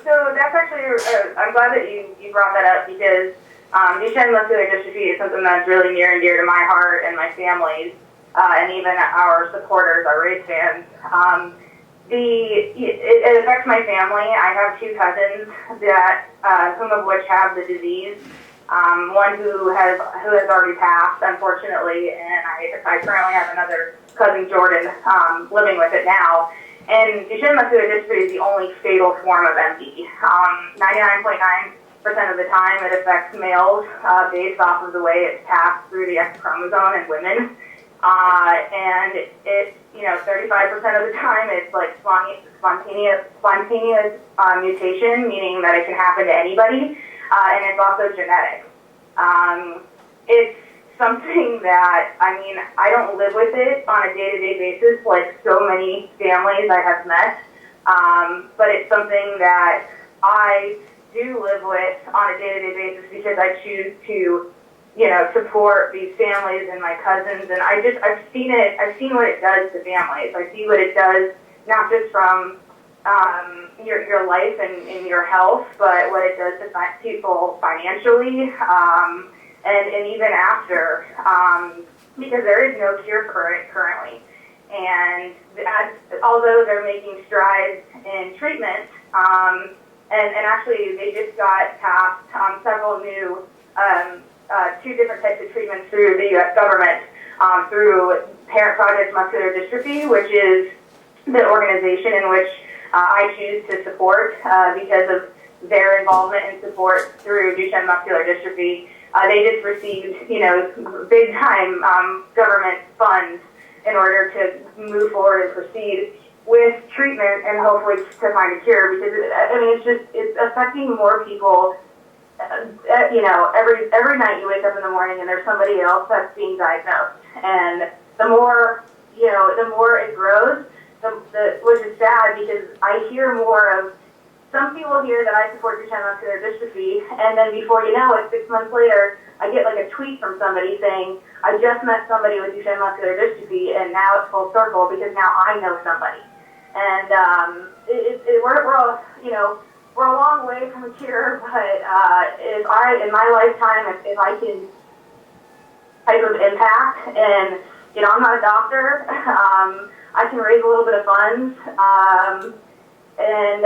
So that's actually I'm glad that you brought that up, because Duchenne muscular dystrophy is something that's really near and dear to my heart and my family's, and even our supporters, our race fans. It affects my family. I have 2 cousins that some of which have the disease. One who has already passed, unfortunately, and I currently have another cousin, Jordan, living with it now. And Duchenne muscular dystrophy is the only fatal form of MD. 99.9% of the time it affects males based off of the way it's passed through the X chromosome in women. And it, 35% of the time it's like spontaneous mutation, meaning that it can happen to anybody, and it's also genetic. It's something that, I don't live with it on a day-to-day basis like so many families I have met, but it's something that I do live with on a day-to-day basis because I choose to support these families and my cousins, and I've seen what it does to families. I see what it does, not just from your life and your health, but what it does to people financially, and even after, because there is no cure for it currently. And although they're making strides in treatment, and actually they just got passed several new 2 different types of treatments through the U.S. government, through Parent Project Muscular Dystrophy, which is the organization in which I choose to support because of their involvement and support through Duchenne muscular dystrophy. They just received, big time government funds in order to move forward and proceed with treatment and hopefully to find a cure, because it's affecting more people. Every night you wake up in the morning and there's somebody else that's being diagnosed, and the more it grows, which is sad, because I hear more of some people here that I support Duchenne muscular dystrophy, and then before you know it, 6 months later, I get like a tweet from somebody saying, I just met somebody with Duchenne muscular dystrophy, and now it's full circle because now I know somebody. And we're a long way from a cure, but in my lifetime, if I can type of impact, and I'm not a doctor, I can raise a little bit of funds, and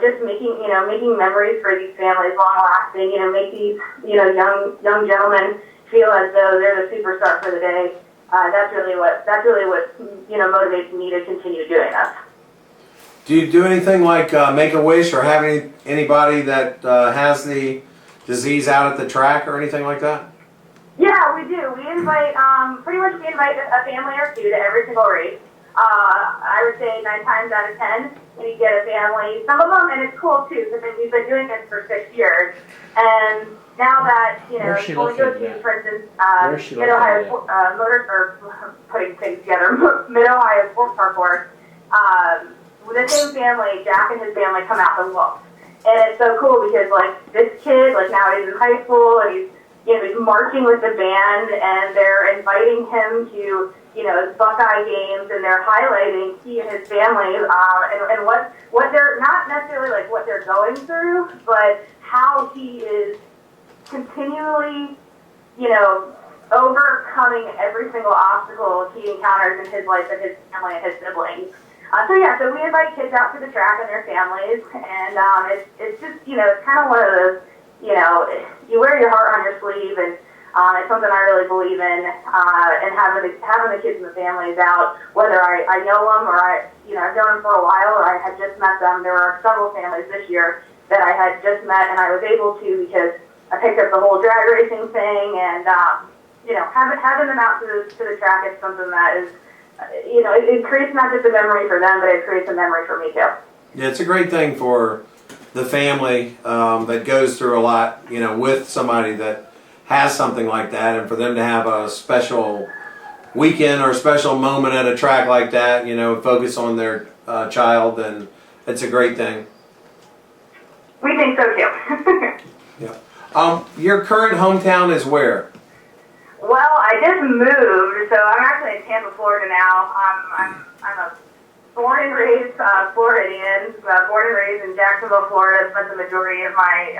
just making memories for these families, long lasting. Make these young gentlemen feel as though they're the superstar for the day. That's really what motivates me to continue doing this. Do you do anything like Make-A-Wish, or have anybody that has the disease out at the track or anything like that? Yeah, we do. We invite a family or 2 to every single race. I would say 9 times out of 10, we get a family. Some of them, and it's cool too, because we've been doing this for 6 years. And now that, when we go to, for instance, Mid-Ohio putting things together, Mid-Ohio Sports Car Course, the same family, Jack and his family, come out and look. And it's so cool because, this kid, now he's in high school, and he's marching with the band, and they're inviting him to, Buckeye games, and they're highlighting he and his family, and what they're, not necessarily what they're going through, but how he is continually, overcoming every single obstacle he encounters in his life and his family and his siblings. So we invite kids out to the track and their families, and it's just, it's kind of one of those, you wear your heart on your sleeve, and it's something I really believe in, and having the kids and the families out, whether I know them or I've known them for a while or I had just met them. There were several families this year that I had just met, and I was able to because I picked up the whole drag racing thing, and having them out to the track is something that is, it creates not just a memory for them, but it creates a memory for me too. Yeah, it's a great thing for the family that goes through a lot, with somebody that has something like that, and for them to have a special weekend or a special moment at a track like that, focus on their child, and it's a great thing. We think so too. Yeah. Your current hometown is where? Well, I just moved, so I'm actually in Tampa, Florida now. I'm a born and raised Floridian, born and raised in Jacksonville, Florida. Spent the majority of my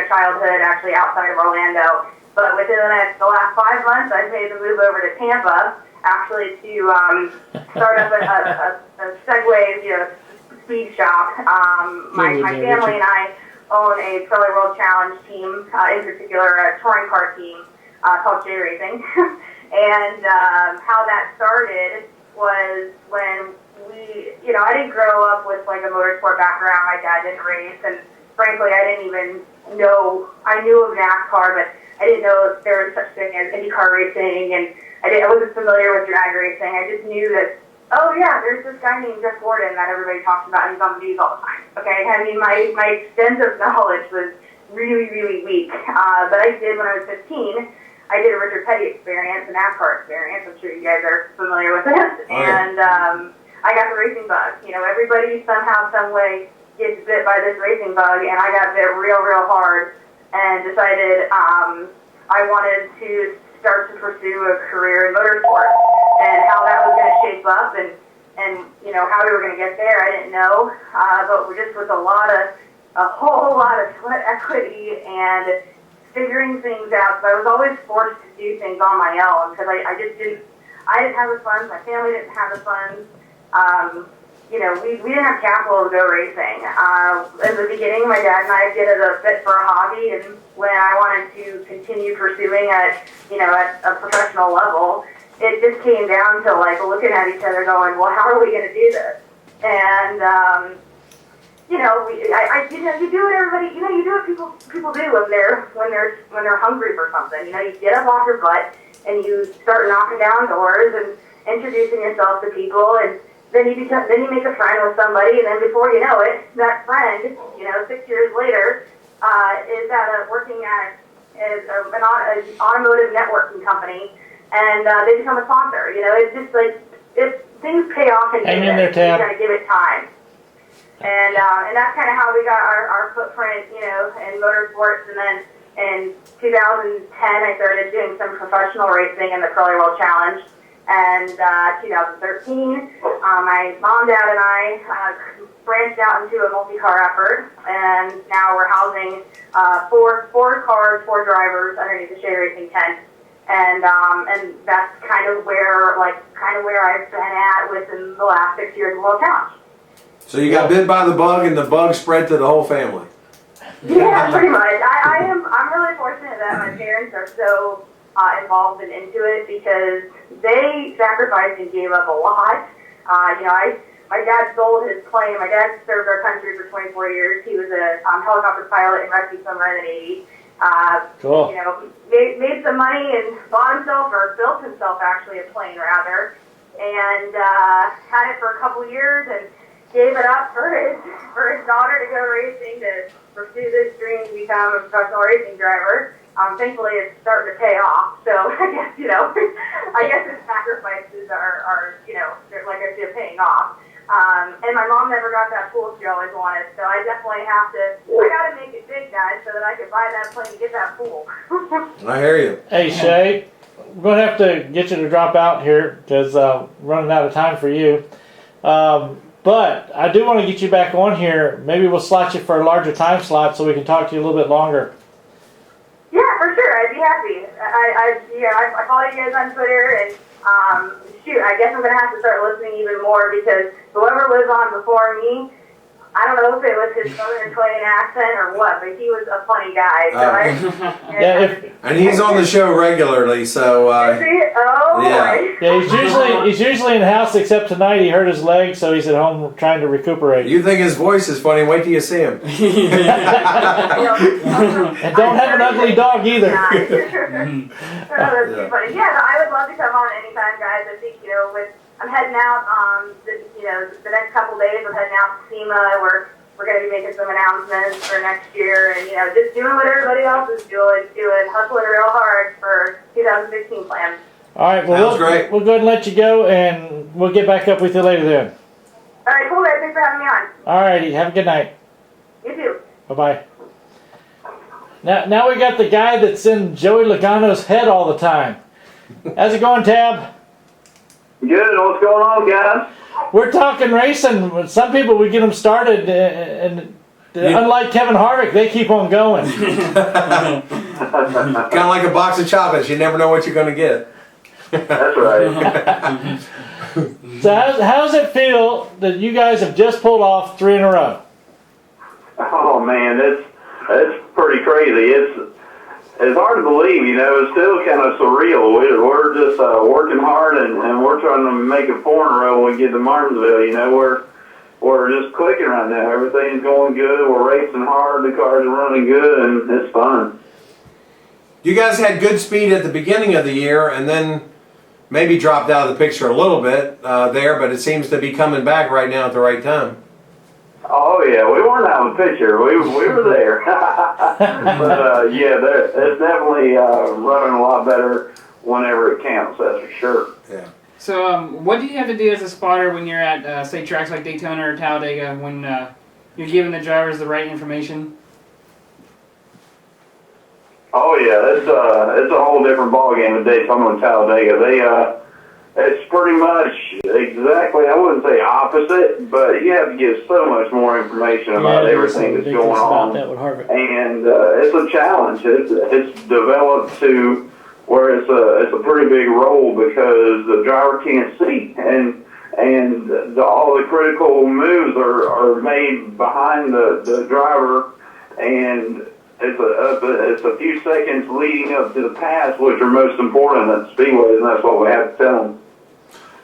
childhood actually outside of Orlando. But within the last 5 months, I've made the move over to Tampa, actually to start up a Segway speed shop. My family and I own a Pro World Challenge team, in particular a touring car team called Shea Racing. And how that started was when I didn't grow up with like a motorsport background. My dad didn't race, and frankly, I didn't even know. I knew of NASCAR, but I didn't know if there was such thing as IndyCar racing, and I wasn't familiar with drag racing. I just knew that, oh yeah, there's this guy named Jeff Gordon that everybody talks about, and he's on the news all the time. Okay, I mean, my extensive knowledge was really, really weak. But I did when I was 15. I did a Richard Petty experience, a NASCAR experience. I'm sure you guys are familiar with it. Oh, yeah. And I got the racing bug. Everybody somehow, some way gets bit by this racing bug, and I got bit real, real hard, and decided I wanted to start to pursue a career in motorsports, and how that was going to shape up, and how we were going to get there, I didn't know, but we're just with a whole lot of sweat equity and figuring things out. So I was always forced to do things on my own because I didn't have the funds. My family didn't have the funds. We didn't have capital to go racing. In the beginning, my dad and I did it a bit for a hobby, and when I wanted to continue pursuing at a professional level, it just came down to like looking at each other going, well, how are we going to do this? And you do what everybody, you do what people do when they're hungry for something. You get up off your butt and you start knocking down doors and introducing yourself to people, and then you make a friend with somebody, and then before you know it, that friend, 6 years later, is working at an automotive networking company, and they become a sponsor. It's just like things pay off, and hang in there, Tab. You gotta give it time. And that's kind of how we got our footprint, in motorsports. And then in 2010, I started doing some professional racing in the Curly World Challenge. And 2013, my mom, dad, and I branched out into a multi-car effort, and now we're housing four cars, 4 drivers underneath the Shea Racing tent. And that's kind of where I've been at within the last 6 years of the World Challenge. So you got bit by the bug, and the bug spread to the whole family. Yeah, pretty much. I'm really fortunate that my parents are so involved and into it, because they sacrificed and gave up a lot. My dad sold his plane. My dad served our country for 24 years. He was a helicopter pilot and rescue swimmer in the Navy. Cool. Made some money and built himself actually a plane rather, and had it for a couple years and gave it up for his daughter to go racing, to pursue this dream to become a professional racing driver. Thankfully, it's starting to pay off. So I guess his sacrifices are they're paying off. And my mom never got that pool she always wanted, so I definitely I got to make it big, guys, so that I can buy that plane and get that pool. I hear you. Hey, Shea, we're going to have to get you to drop out here because running out of time for you. But I do want to get you back on here. Maybe we'll slot you for a larger time slot so we can talk to you a little bit longer. Yeah, for sure. I'd be happy. I follow you guys on Twitter, and I guess I'm going to have to start listening even more, because whoever was on before me, I don't know if it was his southern twang accent or what, but he was a funny guy. So and he's on the show regularly, so. Is he? Oh, yeah. Yeah, he's usually in the house, except tonight he hurt his leg, so he's at home trying to recuperate. You think his voice is funny? Wait till you see him. And don't have an ugly dog either. That's too funny. Yeah, I would love to come on anytime, guys. I think I'm heading out. The next couple days, I'm heading out to SEMA. We're going to be making some announcements for next year, and just doing what everybody else is doing, hustling real hard for 2016 plans. All right, well, great. We'll go ahead and let you go, and we'll get back up with you later then. All right, cool, guys. Thanks for having me on. All righty, have a good night. You too. Bye-bye. Now we got the guy that's in Joey Logano's head all the time. How's it going, Tab? Good. What's going on, guys? We're talking racing. Some people, we get them started, and unlike Kevin Harvick, they keep on going. Kind of like a box of chocolates. You never know what you're going to get. That's right. So how does it feel that you guys have just pulled off 3 in a row? Oh man, it's pretty crazy. it's hard to believe, it's still kind of surreal. We're just working hard and we're trying to make it 4 in a row when we get to Martinsville. We're just clicking right now. Everything's going good. We're racing hard. The cars are running good, and it's fun. You guys had good speed at the beginning of the year, and then maybe dropped out of the picture a little bit there, but it seems to be coming back right now at the right time. Oh yeah, we weren't out of the picture. We were there, but it's definitely running a lot better whenever it counts. That's for sure. Yeah. So, what do you have to do as a spotter when you're at, say, tracks like Daytona or Talladega when you're giving the drivers the right information? Oh yeah, it's a whole different ballgame at Daytona and Talladega. It's pretty much exactly, I wouldn't say opposite, but you have to give so much more information about everything that's going on. And it's a challenge. It's developed to where it's a pretty big role because the driver can't see, and all the critical moves are made behind the driver, and it's a few seconds leading up to the pass, which are most important at speedways, and that's what we have to tell them.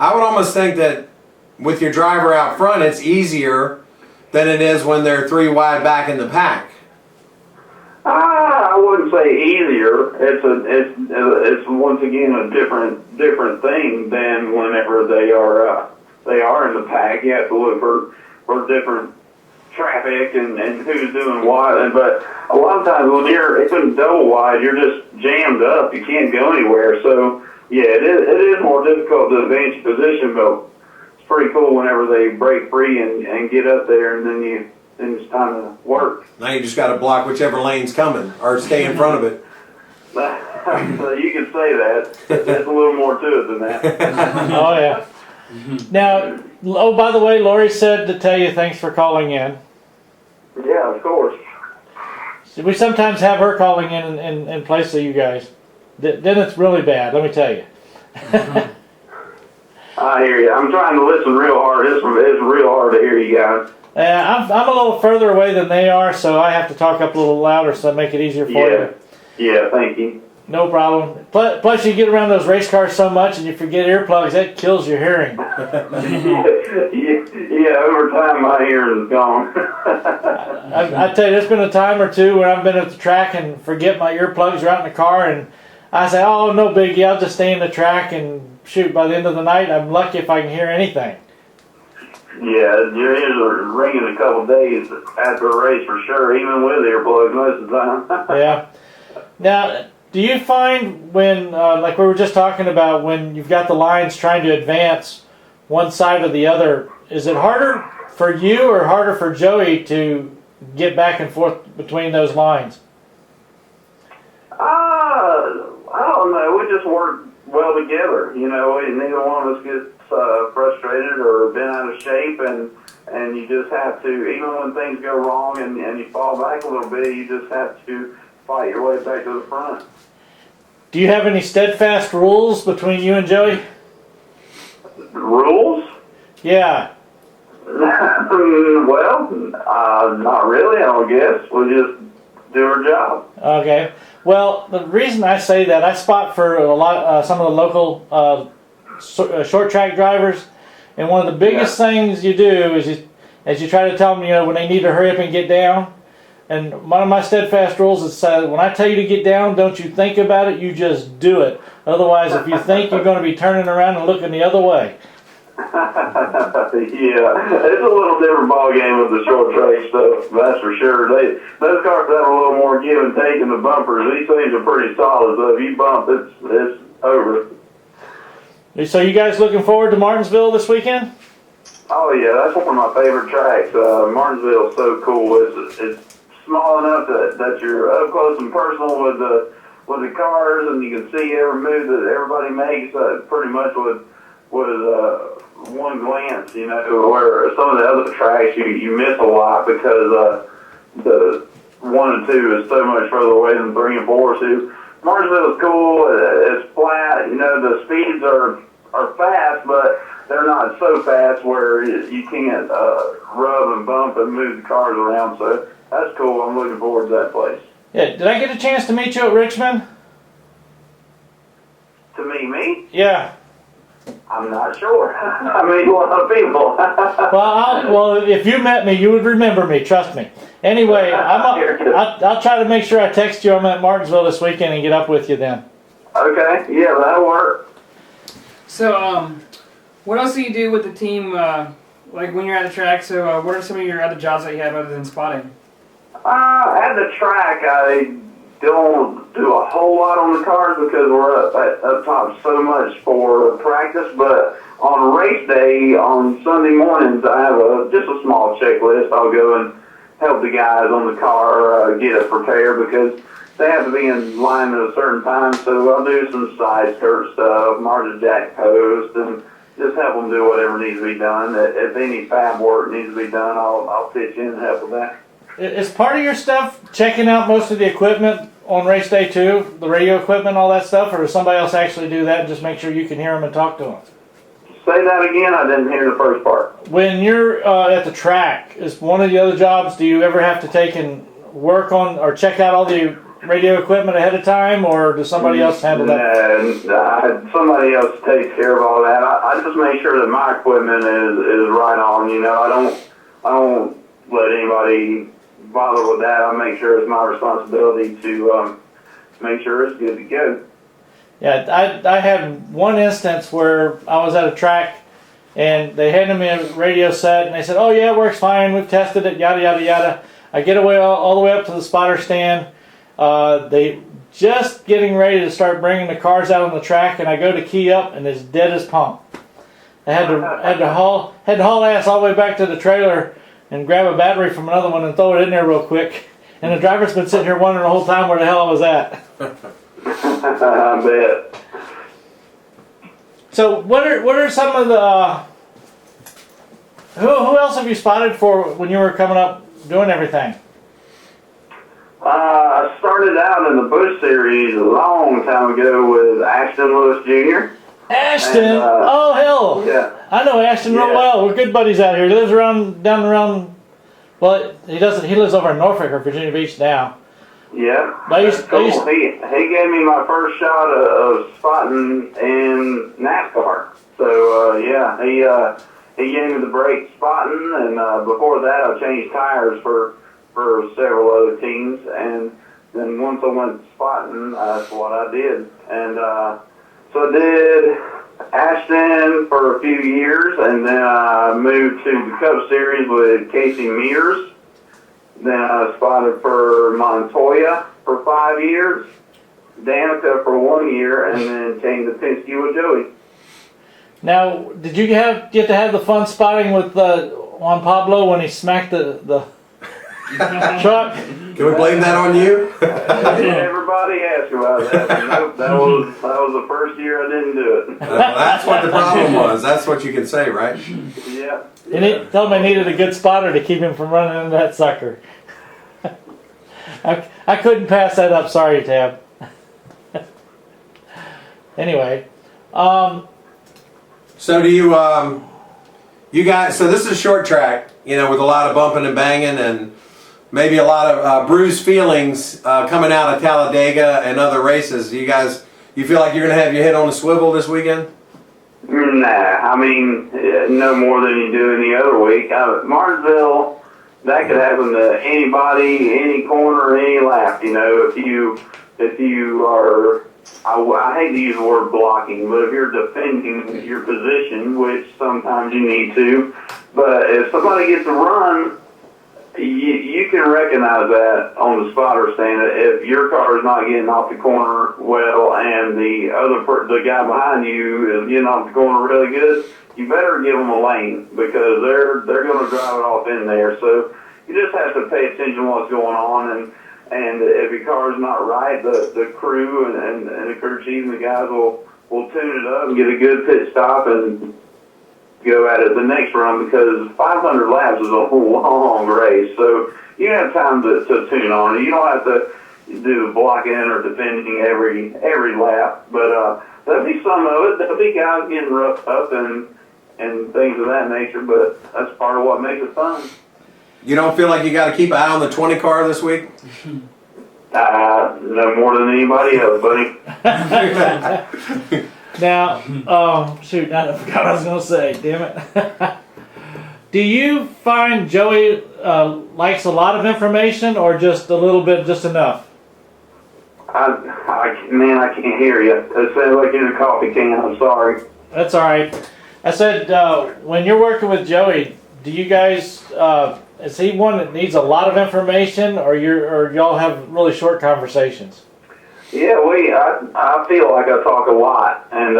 I would almost think that with your driver out front, it's easier than it is when they're 3 wide back in the pack. I wouldn't say easier. It's once again a different thing than whenever they are in the pack. You have to look for different traffic and who's doing what. But a lot of times when you're in double wide, you're just jammed up. You can't go anywhere. So yeah, it is more difficult to advance your position, but it's pretty cool whenever they break free and get up there, and then it's time to work. Now you just got to block whichever lane's coming or stay in front of it. So you can say that. There's a little more to it than that. Oh, yeah. Now, by the way, Lori said to tell you thanks for calling in. Yeah, of course. We sometimes have her calling in place of you guys. Then it's really bad, let me tell you. I hear you. I'm trying to listen real hard. It's real hard to hear you guys. I'm a little further away than they are, so I have to talk up a little louder so I make it easier for you. Yeah, thank you. No problem. Plus, you get around those race cars so much and you forget earplugs, that kills your hearing. Yeah, over time my hearing's gone. I tell you, there's been a time or two when I've been at the track and forget my earplugs are out in the car, and I say, oh, no biggie, I'll just stay in the track and shoot. By the end of the night, I'm lucky if I can hear anything. Yeah, your ears are ringing a couple days after a race for sure, even with earplugs most of the time. Yeah. Now, do you find when, like we were just talking about, when you've got the lines trying to advance one side or the other, is it harder for you or harder for Joey to get back and forth between those lines? I don't know. We just work well together. Neither one of us gets frustrated or bent out of shape, and you just have to, even when things go wrong and you fall back a little bit, you just have to fight your way back to the front. Do you have any steadfast rules between you and Joey? Rules? Yeah. Well, not really, I don't guess. We just do our job. Okay. Well, the reason I say that, I spot for a lot, some of the local short track drivers, and one of the biggest things you do is as you try to tell them, when they need to hurry up and get down. And one of my steadfast rules is when I tell you to get down, don't you think about it, you just do it. Otherwise, if you think you're going to be turning around and looking the other way. Yeah, it's a little different ball game with the short track stuff, that's for sure. Those cars have a little more give and take in the bumpers. These things are pretty solid, so if you bump, it's over. So you guys looking forward to Martinsville this weekend? Oh yeah, that's one of my favorite tracks. Martinsville is so cool. It's small enough that you're up close and personal with the cars, and you can see every move that everybody makes pretty much with one glance, where some of the other tracks you miss a lot because the 1 and 2 is so much further away than 3 and 4. So Martinsville is cool. It's flat. The speeds are fast, but they're not so fast where you can't rub and bump and move the cars around. So that's cool. I'm looking forward to that place. Yeah, did I get a chance to meet you at Richmond? To me? Yeah. I'm not sure. I mean, a lot of people. Well, if you met me, you would remember me. Trust me. Anyway, I'll try to make sure I text you. I'm at Martinsville this weekend and get up with you then. Okay, yeah, that'll work. So, what else do you do with the team, like when you're at the track? So, what are some of your other jobs that you have other than spotting? At the track, I don't do a whole lot on the cars because we're up top so much for practice. But on race day, on Sunday mornings, I have just a small checklist. I'll go and help the guys on the car get it prepared because they have to be in line at a certain time. So I'll do some side skirt stuff, margin jack post, and just help them do whatever needs to be done. If any fab work needs to be done, I'll pitch in and help with that. Is part of your stuff checking out most of the equipment on race day too? The radio equipment, all that stuff? Or does somebody else actually do that and just make sure you can hear them and talk to them? Say that again, I didn't hear the first part. When you're at the track, is one of the other jobs, do you ever have to take and work on or check out all the radio equipment ahead of time, or does somebody else handle that? No, somebody else takes care of all that. I just make sure that my equipment is right on. You know, I don't let anybody bother with that. I make sure it's my responsibility to make sure it's good to go. Yeah, I had one instance where I was at a track and they handed me a radio set and they said, "Oh yeah, it works fine. We've tested it. Yada yada yada." I get away all the way up to the spotter stand. They just getting ready to start bringing the cars out on the track, and I go to key up and it's dead as pump. I had to haul ass all the way back to the trailer and grab a battery from another one and throw it in there real quick. And the driver's been sitting here wondering the whole time where the hell I was at. I bet. So what are some of the who else have you spotted for when you were coming up doing everything? I started out in the Busch Series a long time ago with Ashton Lewis Jr. Ashton? And, oh hell! Yeah. I know Ashton real well. We're good buddies out here. He lives down around. Well, he doesn't. He lives over in Norfolk or Virginia Beach now. Yeah. That's cool. He gave me my first shot of spotting in NASCAR. So yeah, he gave me the brake spotting, and before that I changed tires for several other teams, and then once I went spotting, that's what I did. And so I did Ashton for a few years, and then I moved to the Cup Series with Casey Mears. Then I spotted for Montoya for 5 years, Danica for 1 year, and then came to Penske with Joey. Now, did you get to have the fun spotting with Juan Pablo when he smacked the truck? Can we blame that on you? Everybody asked about that. Nope, that was the first year I didn't do it. That's what the problem was. That's what you can say, right? Yeah. And tell him I needed a good spotter to keep him from running into that sucker. I couldn't pass that up. Sorry, Tab. Anyway, so do you you guys? So this is a short track, you know, with a lot of bumping and banging and maybe a lot of bruised feelings coming out of Talladega and other races. You guys, you feel like you're going to have your head on a swivel this weekend? Nah, I mean, no more than you do any other week. Martinsville, that could happen to anybody, any corner, any lap. You know, if you are, I hate to use the word blocking, but if you're defending your position, which sometimes you need to, but if somebody gets a run, you can recognize that on the spotter stand. If your car is not getting off the corner well, and the guy behind you is getting off the corner really good, you better give them a lane because they're going to drive it off in there. So you just have to pay attention to what's going on, and if your car is not right, the crew and the crew chief and the guys will tune it up and get a good pit stop and go at it the next run, because 500 laps is a long race, so you have time to tune on it. You don't have to do blocking or defending every lap, but there'll be some of it. There'll be guys getting roughed up and things of that nature, but that's part of what makes it fun. You don't feel like you got to keep an eye on the 20 car this week? No more than anybody else, buddy. Now, shoot, I forgot what I was going to say. Damn it. Do you find Joey likes a lot of information, or just a little bit, just enough? Man, I can't hear you. It sounds like you're in a coffee can. I'm sorry. That's all right. I said, when you're working with Joey, do you guys, is he one that needs a lot of information, or y'all have really short conversations? Yeah, I feel like I talk a lot, and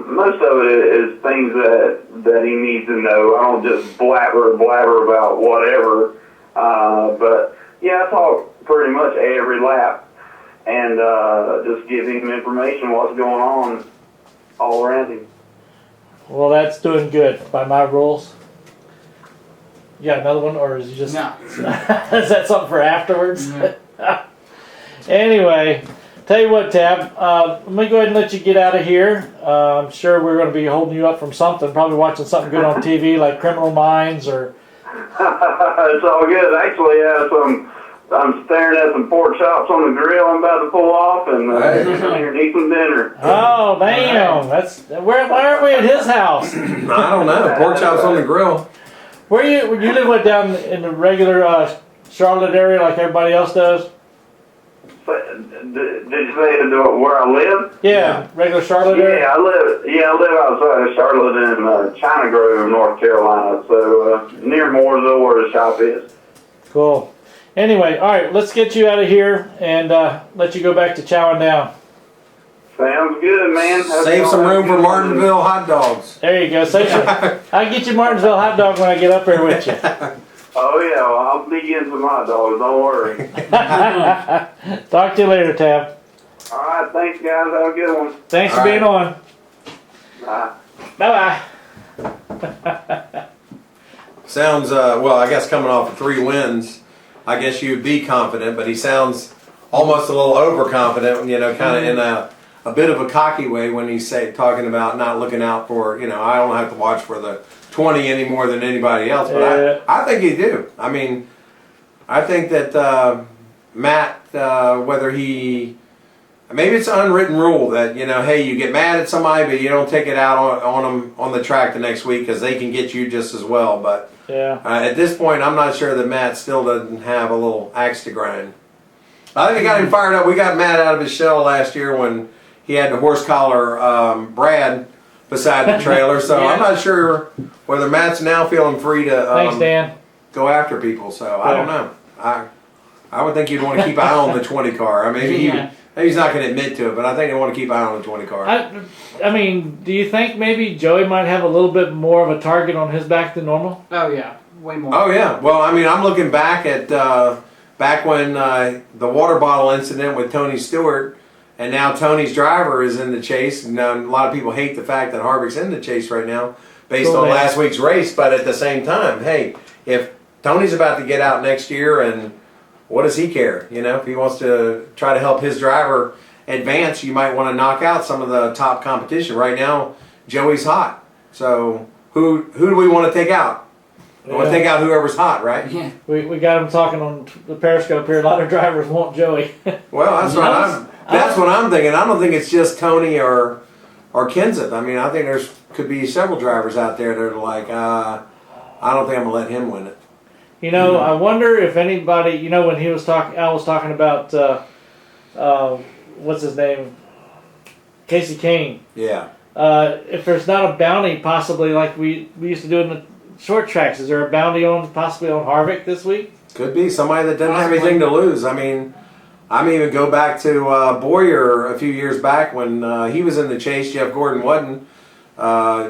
most of it is things that he needs to know. I don't just blabber about whatever, but yeah, I talk pretty much every lap, and just give him information what's going on all around him. Well, that's doing good by my rules. You got another one, or is it just? No. Is that something for afterwards? Yeah. Anyway, tell you what, Tab. Let me go ahead and let you get out of here. I'm sure we're going to be holding you up from something. Probably watching something good on TV, like Criminal Minds, or. It's all good. Actually, I'm staring at some pork chops on the grill I'm about to pull off, and here to eat some dinner. Oh, damn! That's why aren't we at his house? I don't know. Pork chops on the grill. Where you live down in the regular Charlotte area like everybody else does? Did you say where I live? Yeah, regular Charlotte area. I live outside of Charlotte in China Grove, North Carolina. So near Mooresville, where the shop is. Cool. Anyway, all right, let's get you out of here and let you go back to chowing down. Sounds good, man. Save some room for Martinsville hot dogs. There you go. I'll get you Martinsville hot dog when I get up there with you. Oh yeah, well, I'll be getting some hot dogs. Don't worry. Talk to you later, Tab. All right, thanks guys. Have a good one. Thanks for being on. Bye. Bye-bye. Sounds, well, I guess coming off of 3 wins, I guess you'd be confident, but he sounds almost a little overconfident, you know, kind of in a bit of a cocky way when he's talking about not looking out for, you know, I don't have to watch for the 20 any more than anybody else, but Yeah. I think you do. I mean, I think that Matt, whether he, maybe it's an unwritten rule that, you know, hey, you get mad at somebody, but you don't take it out on them on the track the next week because they can get you just as well. But Yeah. at this point, I'm not sure that Matt still doesn't have a little axe to grind. I think it got him fired up. We got Matt out of his shell last year when he had the horse collar Brad beside the trailer. So Yeah. I'm not sure whether Matt's now feeling free to Thanks, Dan. go after people. So I don't know. I would think you'd want to keep an eye on the 20 car. I mean, Yeah. maybe he's not going to admit to it, but I think you want to keep an eye on the 20 car. I mean, do you think maybe Joey might have a little bit more of a target on his back than normal? Oh yeah, way more. Oh yeah. Well, I mean, I'm looking back at back when the water bottle incident with Tony Stewart, and now Tony's driver is in the chase. And a lot of people hate the fact that Harvick's in the chase right now, based on last week's race. But at the same time, hey, if Tony's about to get out next year, and what does he care? You know, if he wants to try to help his driver advance, you might want to knock out some of the top competition. Right now, Joey's hot. So who do we want to take out? We want to take out whoever's hot, right? Yeah. We got him talking on the Periscope here. A lot of drivers want Joey. Well, that's what I'm thinking. I don't think it's just Tony or Kenseth. I mean, I think could be several drivers out there that are like, I don't think I'm gonna let him win it. You know, I wonder if anybody, you know, when Al was talking about, what's his name? Casey Kane. Yeah. If there's not a bounty, possibly like we used to do in the short tracks, is there a bounty possibly on Harvick this week? Could be somebody that doesn't have anything to lose. I mean, I'm even go back to Boyer a few years back when he was in the chase. Jeff Gordon wasn't.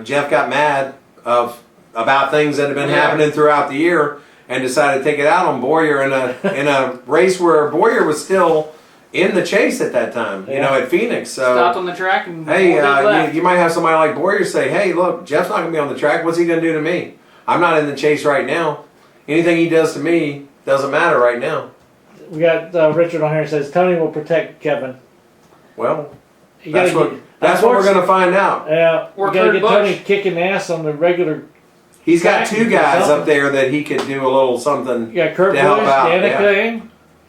Jeff got mad about things that had been happening throughout the year and decided to take it out on Boyer in a race where Boyer was still in the chase at that time. You know, at Phoenix. So Stopped on the track and hey, you might have somebody like Boyer say, "Hey, look, Jeff's not going to be on the track. What's he going to do to me? I'm not in the chase right now. Anything he does to me doesn't matter right now." We got Richard on here says Tony will protect Kevin. Well, You that's gotta what we're going to find out. Yeah, Or we gotta Kurt get Tony Busch. kicking ass on the regular. He's got track two guys something. up there that he could do a little something You got Kurt to help Busch, out. Danica,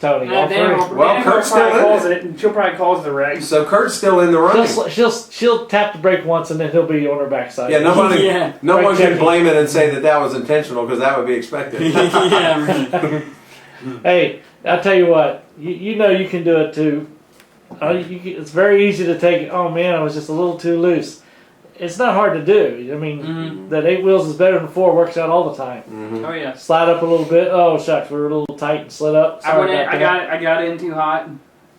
Tony. All three. Well, Kurt's still in calls it. it, and she'll probably cause the wreck. So Kurt's still in the running. She'll tap the brake once and then he'll be on her backside. Yeah, nobody, Yeah. no Right, one can checking. blame it and say that was intentional because that would be expected. Yeah, right. Hey, I tell you what, you know you can do it too. It's very easy to take it. Oh man, I was just a little too loose. It's not hard to do. I mean, that 8 wheels is better than 4 works out all the time. Mm-hmm. Oh yeah. Slide up a little bit. Oh shucks, we were a little tight and slid up. I went in. I got in too hot.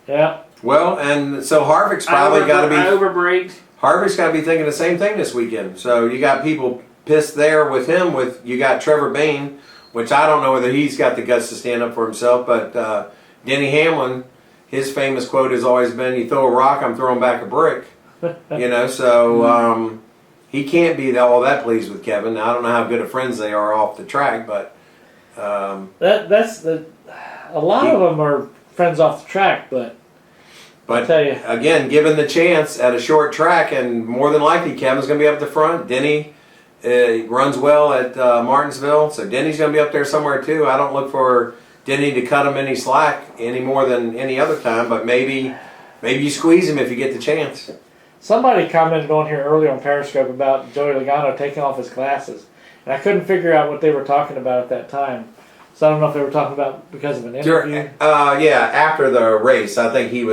Yeah. Well, and so Harvick's probably I got to be. overbraked. Harvick's got to be thinking the same thing this weekend. So you got people pissed there with him. You got Trevor Bayne, which I don't know whether he's got the guts to stand up for himself. But Denny Hamlin, his famous quote has always been, "You throw a rock, I'm throwing back a brick." So he can't be all that pleased with Kevin. Now, I don't know how good of friends they are off the track, but a lot of them are friends off the track, but I tell you, again, given the chance at a short track, and more than likely Kevin's going to be up the front. Denny runs well at Martinsville, so Denny's going to be up there somewhere too. I don't look for Denny to cut him any slack any more than any other time, but maybe you squeeze him if you get the chance. somebody commented on here earlier on Periscope about Joey Logano taking off his glasses, and I couldn't figure out what they were talking about at that time. So I don't know if they were talking about because of an interview. Yeah, after the race, I think he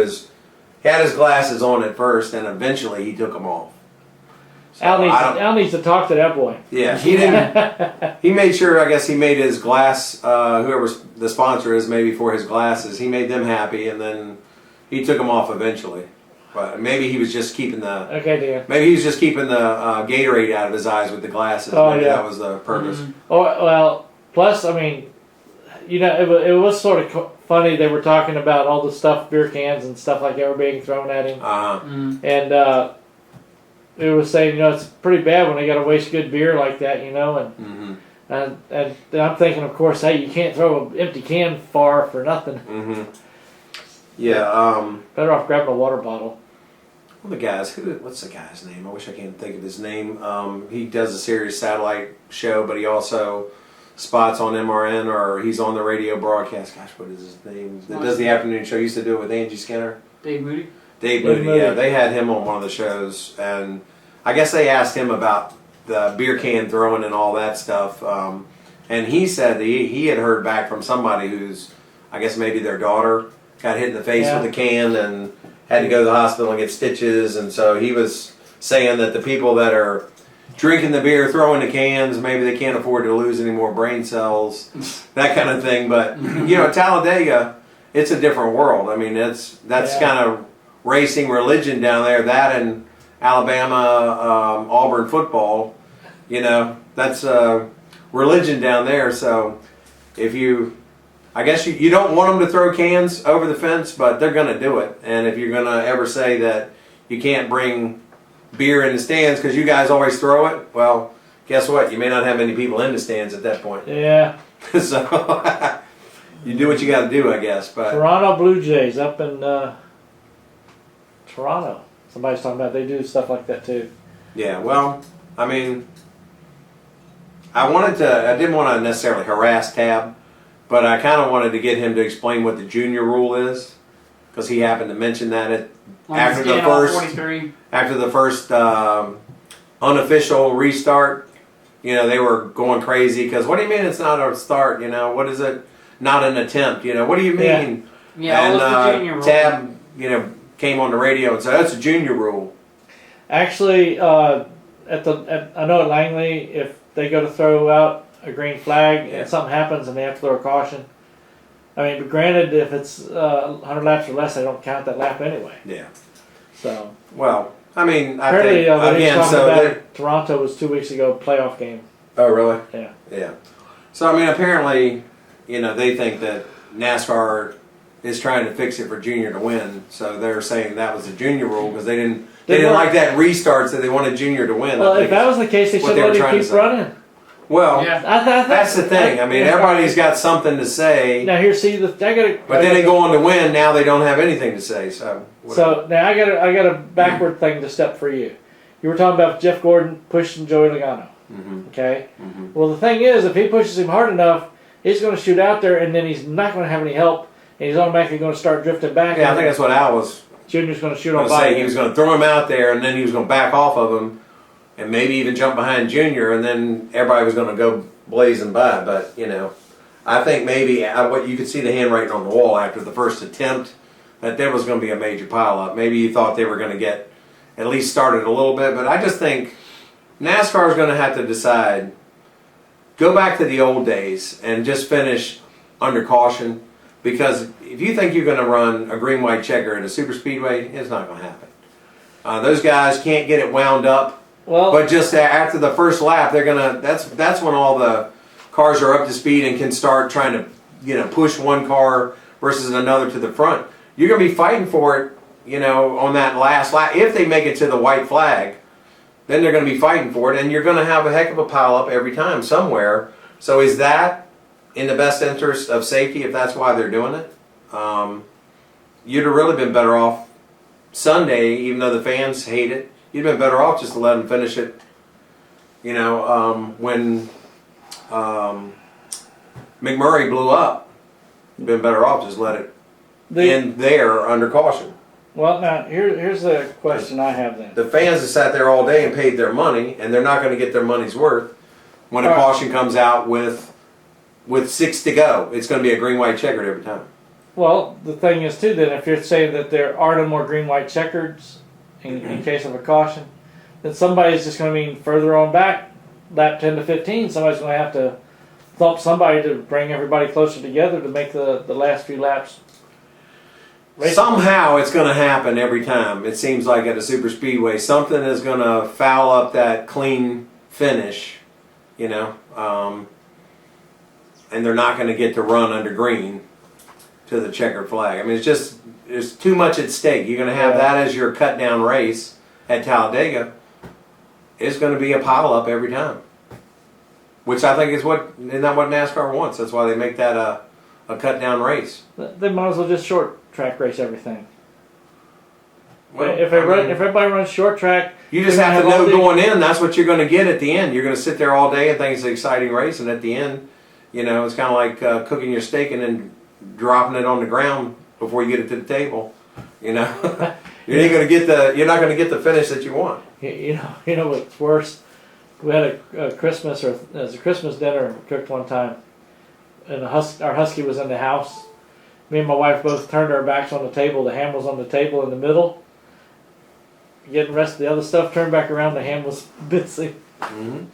had his glasses on at first, and eventually he took them off. So Al needs to talk to that boy. Yeah, he didn't. He made sure. I guess he made his glass. Whoever the sponsor is, maybe for his glasses, he made them happy, and then he took them off eventually. But maybe he was just keeping the. Okay, Dan. Maybe he was just keeping the Gatorade out of his eyes with the glasses. Oh, Maybe yeah. that was the purpose. Mm-hmm. Oh well. Plus, I mean, it was sort of funny. They were talking about all the stuff, beer cans and stuff like that were being thrown at him, and it was saying, it's pretty bad when they got to waste good beer like that, and and I'm thinking, of course, hey, you can't throw an empty can far for nothing. Mm-hmm. Yeah. Better off grabbing a water bottle. Well, the guys, what's the guy's name? I wish I can think of his name. He does a Sirius satellite show, but he also spots on MRN, or he's on the radio broadcast. Gosh, what is his name? That does the afternoon show. He used to do it with Angie Skinner. Dave Moody. Dave Moody, yeah. They had him on one of the shows, and I guess they asked him about the beer can throwing and all that stuff. And he said that he had heard back from somebody who's, I guess maybe their daughter got hit in the face with a can and had to go to the hospital and get stitches. And so he was saying that the people that are drinking the beer, throwing the cans, maybe they can't afford to lose any more brain cells, that kind of thing. But, Talladega, it's a different world. I mean, that's kind of racing religion down there. That and Alabama, Auburn football, that's religion down there. So I guess you don't want them to throw cans over the fence, but they're going to do it. And if you're going to ever say that you can't bring beer in the stands because you guys always throw it, well, guess what? You may not have many people in the stands at that point. Yeah. So you do what you got to do, I guess. But Toronto Blue Jays up in Toronto. Somebody's talking about they do stuff like that too. Yeah, well, I mean, I didn't want to necessarily harass Tab, but I kind of wanted to get him to explain what the junior rule is, because he happened to mention that after the first unofficial restart. They were going crazy because, what do you mean it's not a start? What is it? Not an attempt? What do you mean? Yeah, the junior rule. Tab, came on the radio and said that's a junior rule. Actually, I know at Langley, if they go to throw out a green flag and something happens and they have to throw a caution. I mean, but granted, if it's 100 laps or less, they don't count that lap anyway. Yeah. So. Well, I mean, I apparently, think again, Toronto was 2 weeks ago, playoff game. Oh, really? Yeah. Yeah. So I mean, apparently, they think that NASCAR is trying to fix it for junior to win. So they're saying that was a junior rule because they didn't like that restart, so they wanted junior to win. Well, if that was the case, they should let him keep running. Well, that's the thing. I mean, everybody's got something to say. Now here, see, but then they go on to win. Now they don't have anything to say. So now I got a backward thing to step for you. You were talking about Jeff Gordon pushing Joey Logano. Mm-hmm. Okay. Mm-hmm. Well, the thing is, if he pushes him hard enough, he's going to shoot out there, and then he's not going to have any help and he's automatically going to start drifting back. Yeah, I think that's what Al was Junior's going to shoot going on to by. say. He was going to throw him out there, and then he was going to back off of him, and maybe even jump behind Junior, and then everybody was going to go blazing by. But I think maybe what you could see the handwriting on the wall after the first attempt that there was going to be a major pileup. Maybe you thought they were going to get at least started a little bit, but I just think NASCAR is going to have to decide. Go back to the old days and just finish under caution, because if you think you're going to run a green white checker at a super speedway, it's not going to happen. Those guys can't get it wound up. Well, But just after the first lap, they're gonna. That's when all the cars are up to speed and can start trying to push one car versus another to the front. You're gonna be fighting for it, on that last lap. If they make it to the white flag, then they're gonna be fighting for it, and you're gonna have a heck of a pile up every time somewhere. So is that in the best interest of safety? If that's why they're doing it, you'd have really been better off Sunday, even though the fans hate it. You'd been better off just to let them finish it. When McMurray blew up, you'd been better off just let it end there under caution. Well, now here's the question I have then. The fans have sat there all day and paid their money, and they're not going to get their money's worth when a caution comes out with 6 to go. It's going to be a green-white checkered every time. Well, the thing is too, then if you're saying that there are no more green-white checkers in case of a caution, then somebody's just going to mean further on back, lap 10 to 15, somebody's going to have to thump somebody to bring everybody closer together to make the last few laps. Somehow it's going to happen every time. It seems like at a super speedway, something is going to foul up that clean finish, and they're not going to get to run under green to the checkered flag. I mean, there's too much at stake. You're going to have that as your cut down race at Talladega. It's going to be a pile up every time, which I think isn't that what NASCAR wants? That's why they make that a cut down race. They might as well just short track race everything. Well, if everybody runs short track, you just have to know going in. That's what you're going to get at the end. You're going to sit there all day and think it's an exciting race, and at the end, it's kind of like cooking your steak and then dropping it on the ground before you get it to the table. You're not going to get the finish that you want. You know what's worse? We had a Christmas dinner cooked one time, and our husky was in the house. Me and my wife both turned our backs on the table. The ham was on the table in the middle. Getting the rest of the other stuff turned back around. The ham was busy. Mm-hmm.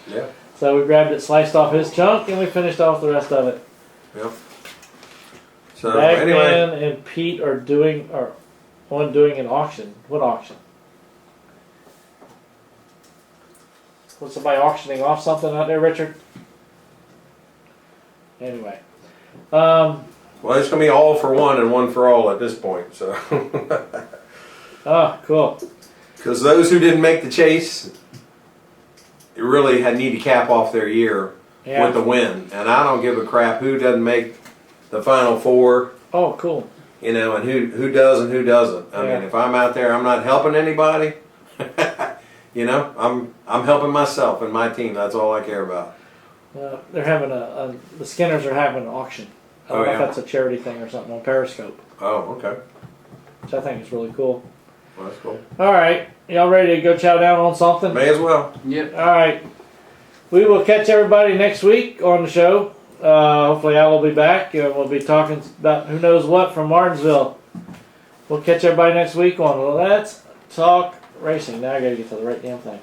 Yeah. So we grabbed it, sliced off his chunk, and we finished off the rest of it. Yep. So Bagman and Pete are doing an auction. What auction? Was somebody auctioning off something out there, Richard? Anyway. Well, it's going to be all for one and one for all at this point. So. Oh, cool. Because those who didn't make the chase, really need to cap off their year with the win. And I don't give a crap who doesn't make the Final Four. Oh, cool. And who does and who doesn't. I mean, if I'm out there, I'm not helping anybody. I'm helping myself and my team. That's all I care about. They're having the Skinners are having an auction. I don't know if that's a charity thing or something on Periscope. Oh, okay. Which I think is really cool. Well, that's cool. All right. Y'all ready to go chow down on something? May as well. Yep. All right. We will catch everybody next week on the show. Hopefully Al will be back. We'll be talking about who knows what from Martinsville. We'll catch everybody next week on Let's Talk Racing. Now I got to get to the right damn thing.